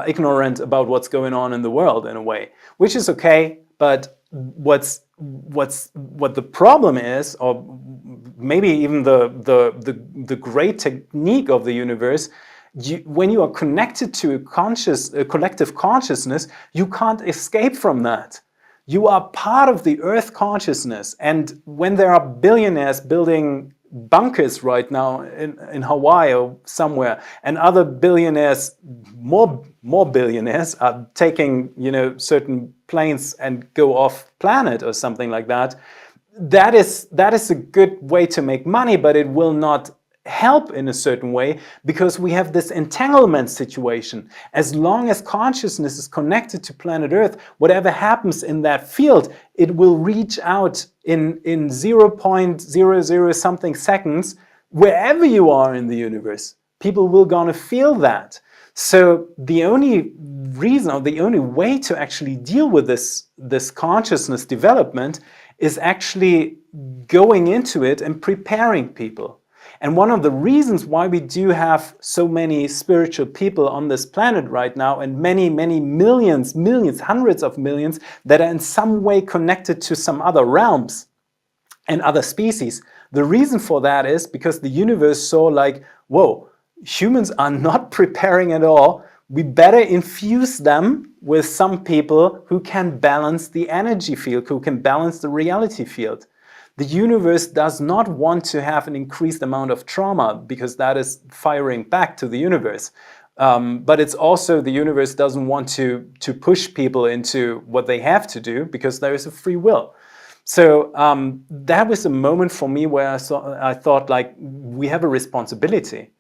ignorant about what's going on in the world in a way, which is okay. But what the problem is, or maybe even the great technique of the universe, when you are connected to a collective consciousness, you can't escape from that. You are part of the Earth consciousness. And when there are billionaires building bunkers right now in Hawaii or somewhere, and other billionaires, more billionaires, are taking, certain planes and go off planet or something like that, that is a good way to make money, but it will not help in a certain way, because we have this entanglement situation. As long as consciousness is connected to planet Earth, whatever happens in that field, it will reach out in 0.00 something seconds wherever you are in the universe. People will gonna feel that. So the only reason, or the only way to actually deal with this consciousness development is actually going into it and preparing people. And one of the reasons why we do have so many spiritual people on this planet right now, and many, many millions, hundreds of millions that are in some way connected to some other realms and other species, the reason for that is because the universe saw like, whoa, humans are not preparing at all. We better infuse them with some people who can balance the energy field, who can balance the reality field. The universe does not want to have an increased amount of trauma, because that is firing back to the universe. But it's also, the universe doesn't want to push people into what they have to do, because there is a free will. So that was a moment for me where I thought, like, we have a responsibility.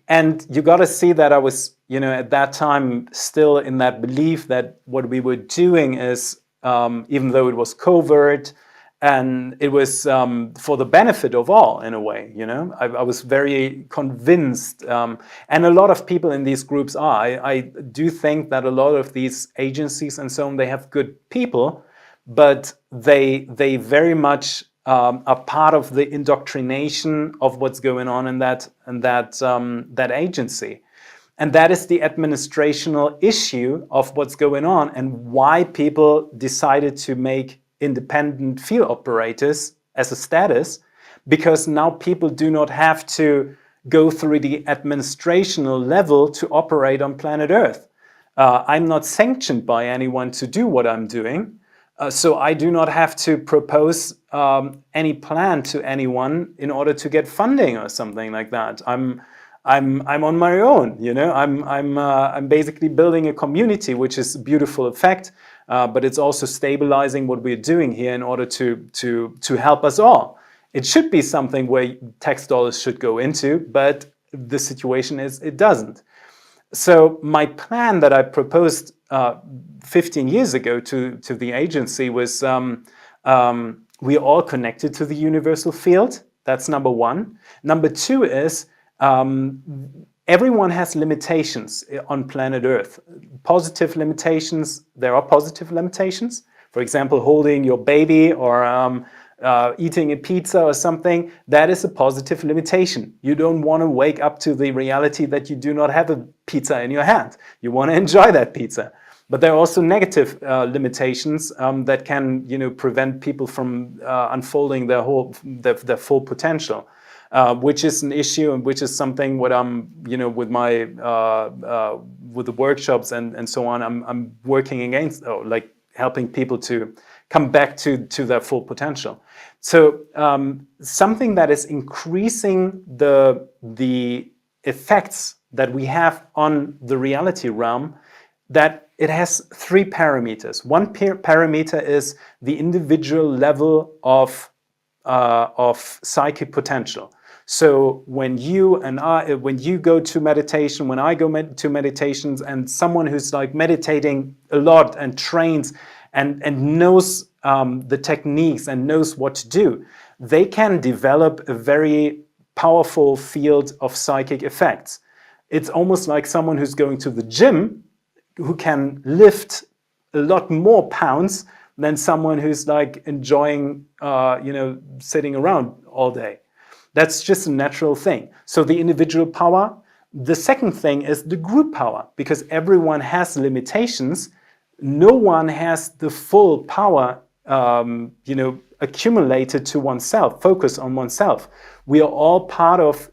And you got to see that I was, at that time still in that belief that what we were doing is, even though it was covert, and it was for the benefit of all, in a way, I was very convinced, and a lot of people in these groups are. I do think that a lot of these agencies and so on, they have good people, but they very much are part of the indoctrination of what's going on in that agency. And that is the administrational issue of what's going on, and why people decided to make independent field operators as a status, because now people do not have to go through the administrational level to operate on planet Earth. I'm not sanctioned by anyone to do what I'm doing, so I do not have to propose any plan to anyone in order to get funding or something like that. I'm on my own, I'm basically building a community, which is a beautiful effect. But it's also stabilizing what we're doing here in order to help us all. It should be something where tax dollars should go into, but the situation is it doesn't. So my plan that I proposed 15 years ago to the agency was, we're all connected to the universal field. That's number one. Number two is, everyone has limitations on planet Earth. Positive limitations, there are positive limitations. For example, holding your baby or eating a pizza or something, that is a positive limitation. You don't want to wake up to the reality that you do not have a pizza in your hand. You want to enjoy that pizza. But there are also negative limitations that can, prevent people from unfolding their full potential. Which is an issue, and which is something what I'm, with my with the workshops and so on, I'm working against, like helping people to come back to their full potential. So something that is increasing the effects that we have on the reality realm, that it has three parameters. One parameter is the individual level of psychic potential. So when you go to meditation, when I go to meditations, and someone who's like meditating a lot and trains and knows the techniques and knows what to do, they can develop a very powerful field of psychic effects. It's almost like someone who's going to the gym, who can lift a lot more pounds than someone who's like enjoying, sitting around all day. That's just a natural thing. So the individual power. The second thing is the group power, because everyone has limitations. No one has the full power, accumulated to oneself, focus on oneself. We are all part of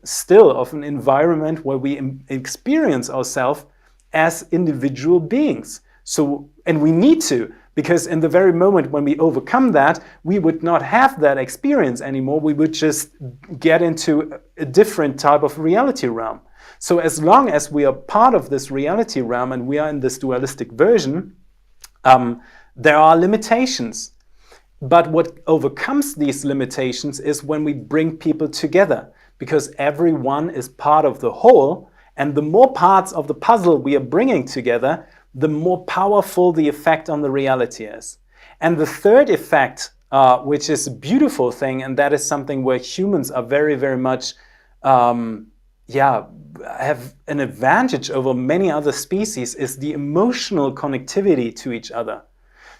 an environment where we experience ourselves as individual beings. So, and we need to, because in the very moment when we overcome that, we would not have that experience anymore. We would just get into a different type of reality realm. So as long as we are part of this reality realm and we are in this dualistic version, there are limitations. But what overcomes these limitations is when we bring people together, because everyone is part of the whole, and the more parts of the puzzle we are bringing together, the more powerful the effect on the reality is. And the third effect, which is a beautiful thing, and that is something where humans are very, very much have an advantage over many other species, is the emotional connectivity to each other.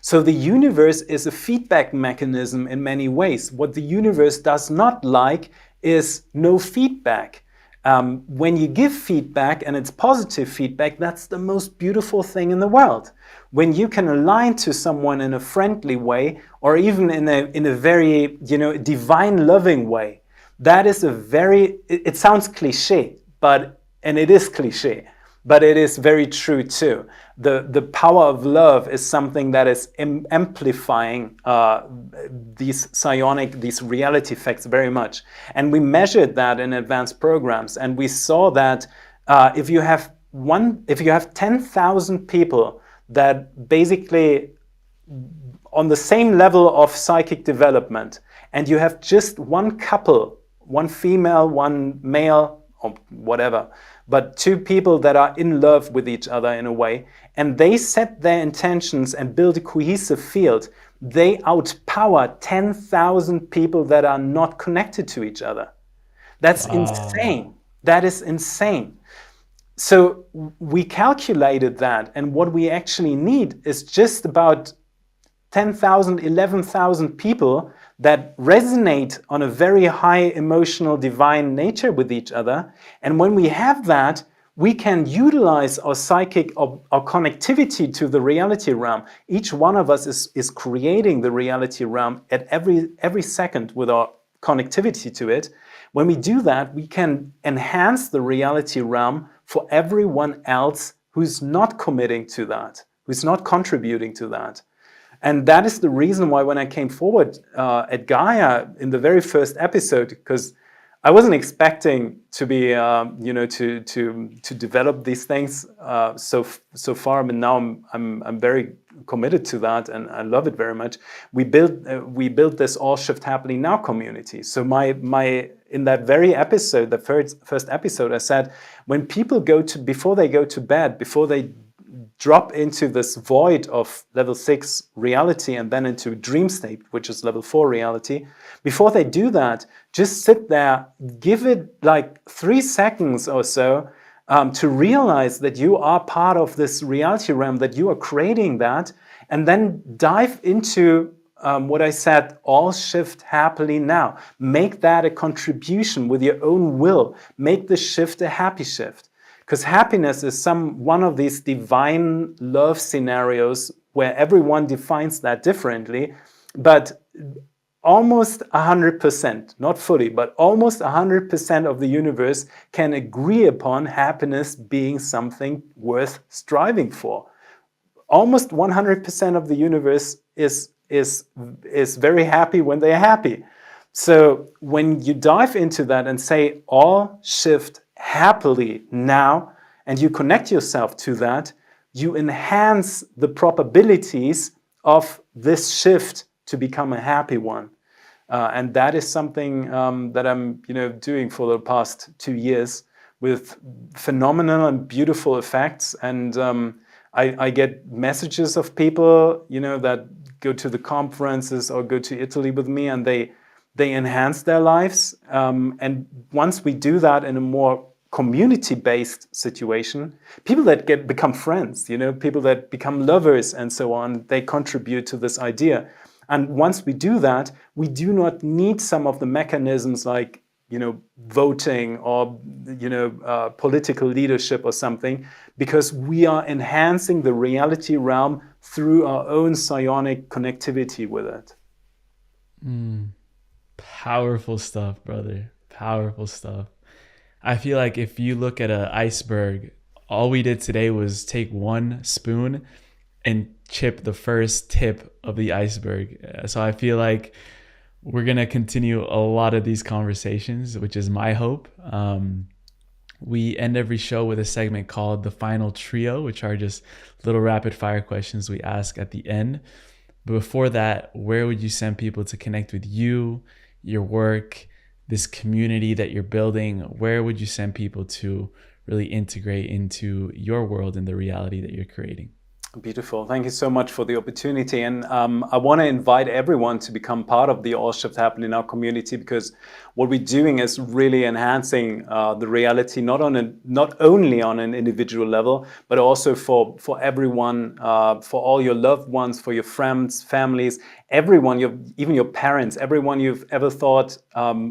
So the universe is a feedback mechanism in many ways. What the universe does not like is no feedback. When you give feedback and it's positive feedback, that's the most beautiful thing in the world. When you can align to someone in a friendly way, or even in a very, divine loving way, that is it sounds cliche, and it is cliche, but it is very true too. The power of love is something that is amplifying these reality effects very much. And we measured that in advanced programs, and we saw that if you have 10,000 people that basically on the same level of psychic development, and you have just one couple, one female, one male, or whatever, but two people that are in love with each other in a way, and they set their intentions and build a cohesive field, they outpower 10,000 people that are not connected to each other. That's insane. That is insane. So we calculated that, and what we actually need is just about 10,000, 11,000 people that resonate on a very high emotional divine nature with each other. And when we have that, we can utilize our psychic, our connectivity to the reality realm. Each one of us is creating the reality realm at every second with our connectivity to it. When we do that, we can enhance the reality realm for everyone else who's not committing to that, who's not contributing to that. And that is the reason why when I came forward at Gaia in the very first episode, because I wasn't expecting to be, to develop these things so far. I mean, now I'm very committed to that, and I love it very much. We built this All Shift Happily Now community. So my in that very episode, the first episode, I said when people before they go to bed, before they drop into this void of level 6 reality and then into dream state, which is level 4 reality, before they do that, just sit there, give it like 3 seconds or so to realize that you are part of this reality realm, that you are creating that, and then dive into what I said, all shift happily now. Make that a contribution with your own will. Make the shift a happy shift. Because happiness is one of these divine love scenarios where everyone defines that differently, but almost 100%, not fully, but almost 100% of the universe can agree upon happiness being something worth striving for. Almost 100% of the universe is very happy when they're happy. So when you dive into that and say all shift happily now, and you connect yourself to that, you enhance the probabilities of this shift to become a happy one. And that is something that I'm doing for the past 2 years with phenomenal and beautiful effects. And I get messages of people that go to the conferences or go to Italy with me, and they enhance their lives. And once we do that in a more community-based situation, people that become friends, people that become lovers and so on, they contribute to this idea. And once we do that, we do not need some of the mechanisms like, voting or, political leadership or something, because we are enhancing the reality realm through our own psionic connectivity with it. Mm, powerful stuff, brother. Powerful stuff. I feel like if you look at an iceberg, all we did today was take one spoon and chip the first tip of the iceberg. So I feel like we're going to continue a lot of these conversations, which is my hope. We end every show with a segment called the Final Trio, which are just little rapid fire questions we ask at the end. But before that, where would you send people to connect with you, your work, this community that you're building? Where would you send people to really integrate into your world and the reality that you're creating? Beautiful. Thank you so much for the opportunity. And I want to invite everyone to become part of the All Shift Happening Now community, because what we're doing is really enhancing the reality, not only on an individual level, but also for everyone, for all your loved ones, for your friends, families, everyone, even your parents, everyone you've ever thought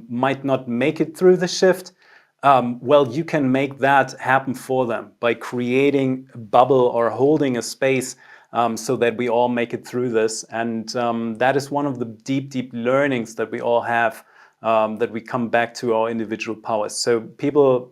might not make it through the shift. Well, you can make that happen for them by creating a bubble or holding a space so that we all make it through this. And that is one of the deep, deep learnings that we all have, that we come back to our individual powers. So people,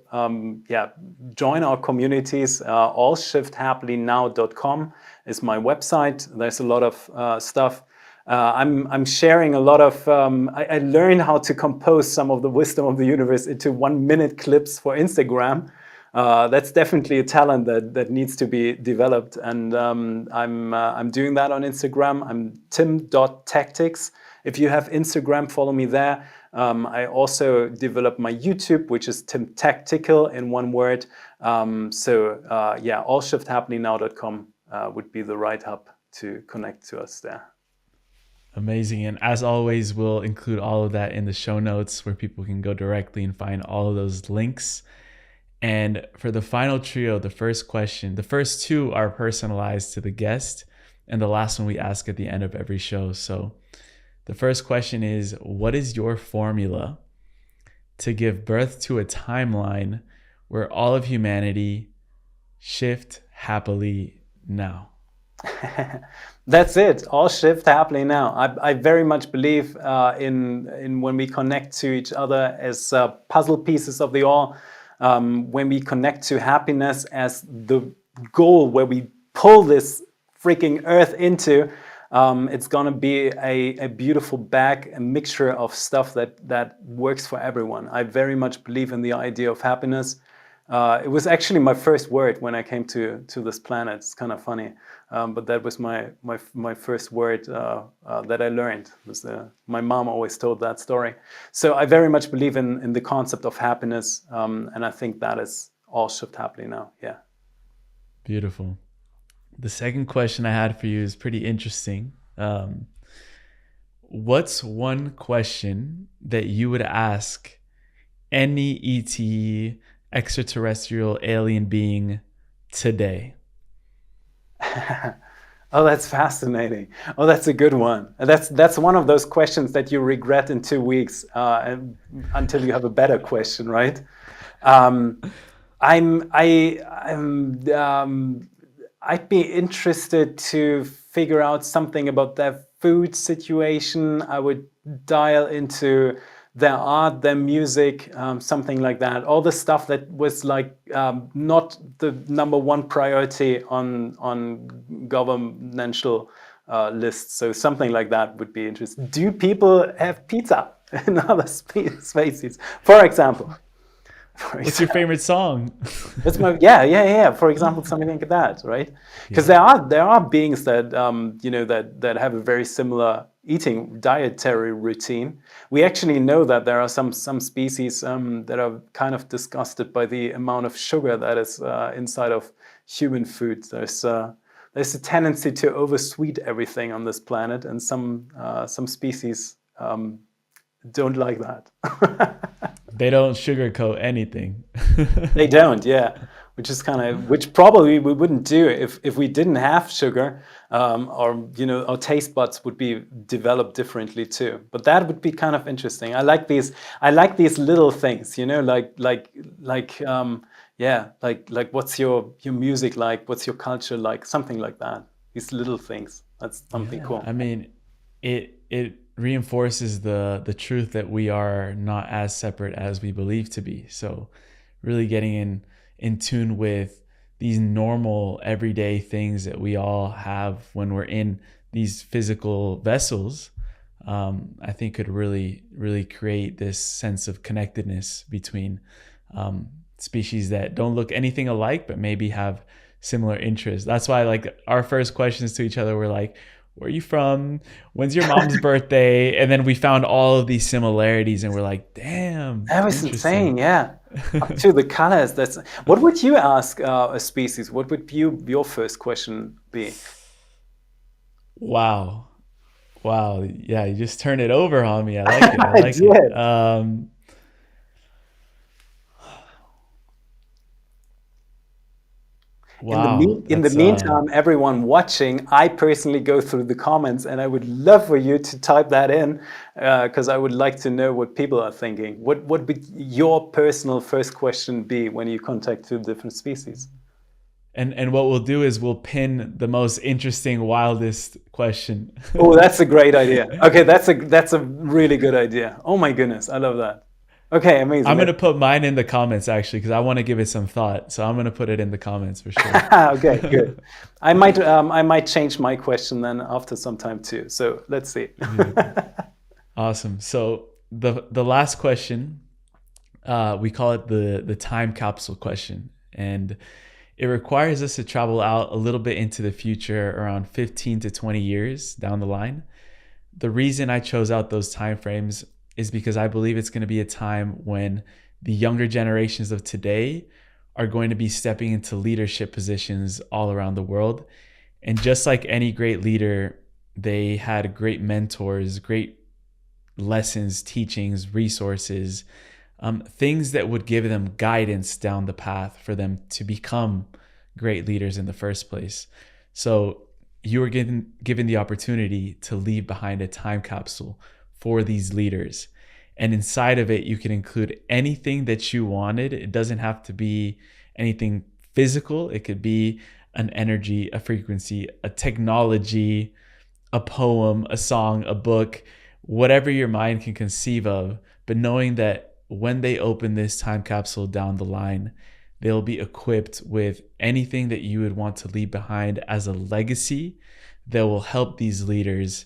join our communities. Allshifthappily.now.com is my website. There's a lot of stuff. I'm sharing a lot of. I learned how to compose some of the wisdom of the universe into 1-minute clips for Instagram. That's definitely a talent that needs to be developed, and I'm doing that on Instagram. I'm tim.tactics. If you have Instagram, follow me there. I also developed my YouTube, which is Tim Tactical in one word. Allshifthappily.now.com would be the right hub to connect to us there. Amazing. And as always, we'll include all of that in the show notes where people can go directly and find all of those links. And for the final trio, the first question, the first two are personalized to the guest, and the last one we ask at the end of every show. So the first question is, what is your formula to give birth to a timeline where all of humanity shift happily now? That's it. All shift happening now. I very much believe in when we connect to each other as puzzle pieces of the all. When we connect to happiness as the goal, where we pull this freaking earth into, it's gonna be a beautiful bag, a mixture of stuff that works for everyone. I very much believe in the idea of happiness. It was actually my first word when I came to this planet. It's kind of funny, but that was my first word that I learned. My mom always told that story. So I very much believe in the concept of happiness, and I think that is all shift happening now. Yeah. Beautiful. The second question I had for you is pretty interesting. What's one question that you would ask any ET, extraterrestrial alien being today? Oh, that's fascinating. Oh, that's a good one. That's one of those questions that you regret in 2 weeks until you have a better question, right? I'd be interested to figure out something about their food situation. I would dial into their art, their music, something like that. All the stuff that was like not the number one priority on governmental lists. So something like that would be interesting. Do people have pizza in other species, for example? What's your favorite song? That's my For example, something like that, right? Because there are beings that that have a very similar eating dietary routine. We actually know that there are some species that are kind of disgusted by the amount of sugar that is inside of human food. There's a tendency to oversweet everything on this planet, and some species don't like that. They don't sugarcoat anything. They don't, yeah. Which probably we wouldn't do if we didn't have sugar, or our taste buds would be developed differently too. But that would be kind of interesting. I like these little things, like what's your music like? What's your culture like? Something like that. These little things. That's something cool. I mean, it reinforces the truth that we are not as separate as we believe to be. So really getting in tune with these normal everyday things that we all have when we're in these physical vessels, I think could really create this sense of connectedness between species that don't look anything alike, but maybe have similar interests. That's why like our first questions to each other were like, where are you from? When's your mom's birthday? And then we found all of these similarities and we're like, damn, That was interesting. insane, yeah. Up to the colors. That's what would you ask a species? What would your first question be? Wow. Wow. Yeah, you just turn it over on me. I like it. I I like it. did. Wow. In the That's meantime, everyone watching, I personally go through the comments, and I would love for you to type that in, because I would like to know what people are thinking. What would your personal first question be when you contact two different species? and what we'll do is we'll pin the most interesting, wildest question. Oh, that's a great idea. Okay, that's a really good idea. Oh my goodness, I love that. Okay, I'm amazing. gonna put mine in the comments actually because I want to give it some thought. So I'm gonna put it in the comments for sure. Okay, good. I might change my question then after some time too. So let's see. Awesome. So the last question, we call it the time capsule question, and it requires us to travel out a little bit into the future, around 15 to 20 years down the line. The reason I chose out those time frames is because I believe it's going to be a time when the younger generations of today are going to be stepping into leadership positions all around the world. And just like any great leader, they had great mentors, great lessons, teachings, resources, things that would give them guidance down the path for them to become great leaders in the first place. So you were given the opportunity to leave behind a time capsule for these leaders. And inside of it, you can include anything that you wanted. It doesn't have to be anything physical. It could be an energy, a frequency, a technology, a poem, a song, a book, whatever your mind can conceive of. But knowing that when they open this time capsule down the line, they'll be equipped with anything that you would want to leave behind as a legacy that will help these leaders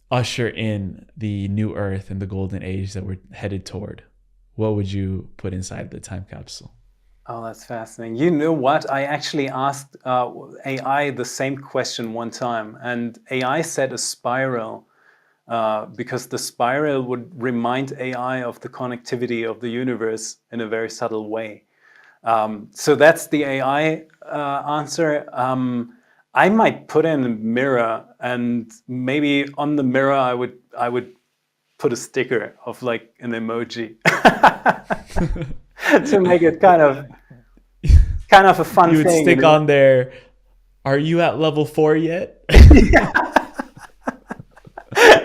usher in the new earth and the golden age that we're headed toward. What would you put inside the time capsule? Oh, that's fascinating. You know what? I actually asked AI the same question one time, and AI said a spiral. Because the spiral would remind AI of the connectivity of the universe in a very subtle way. So that's the AI answer. I might put in a mirror, and maybe on the mirror I would put a sticker of like an emoji to make it kind of a fun You would thing. stick on there, are you at level 4 yet?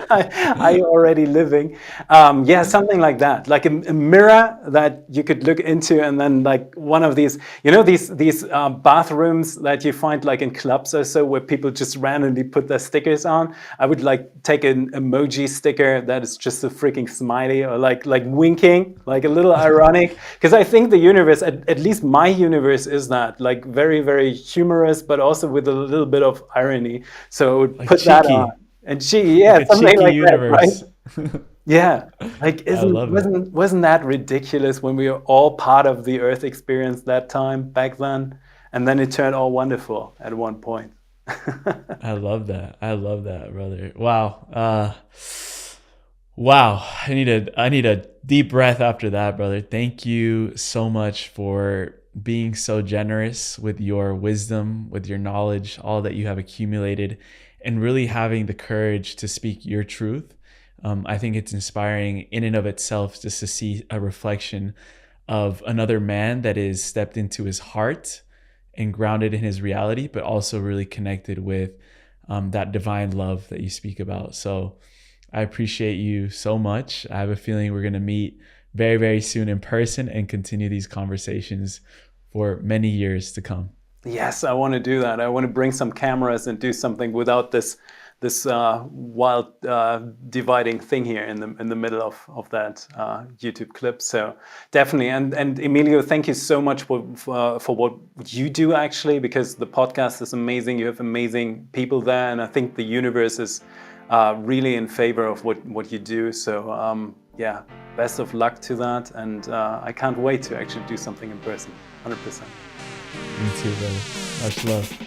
Are you already living? Yeah, something like that, like a mirror that you could look into, and then like one of these, these bathrooms that you find like in clubs or so, where people just randomly put their stickers on. I would like take an emoji sticker that is just a freaking smiley, or like winking, like a little ironic, because I think the universe, at least my universe, is that like very, very humorous, but also with a little bit of irony. So Like put cheeky. that on. And yeah, Like a something cheeky like universe. that, right? Yeah, like I love it. wasn't that ridiculous when we were all part of the Earth experience that time back then, and then it turned all wonderful at one point. I love that. I love that, brother. Wow. Wow. I need a deep breath after that, brother. Thank you so much for being so generous with your wisdom, with your knowledge, all that you have accumulated, and really having the courage to speak your truth. I think it's inspiring in and of itself just to see a reflection of another man that is stepped into his heart and grounded in his reality, but also really connected with that divine love that you speak about. So I appreciate you so much. I have a feeling we're going to meet very, very soon in person and continue these conversations for many years to come. Yes, I want to do that. I want to bring some cameras and do something without this this wild dividing thing here in the middle of that YouTube clip. So definitely, and Emilio, thank you so much for what you do actually, because the podcast is amazing. You have amazing people there, and I think the universe is really in favor of what you do. So yeah, best of luck to that, and I can't wait to actually do something in person. 100%. Me too, brother. Much love.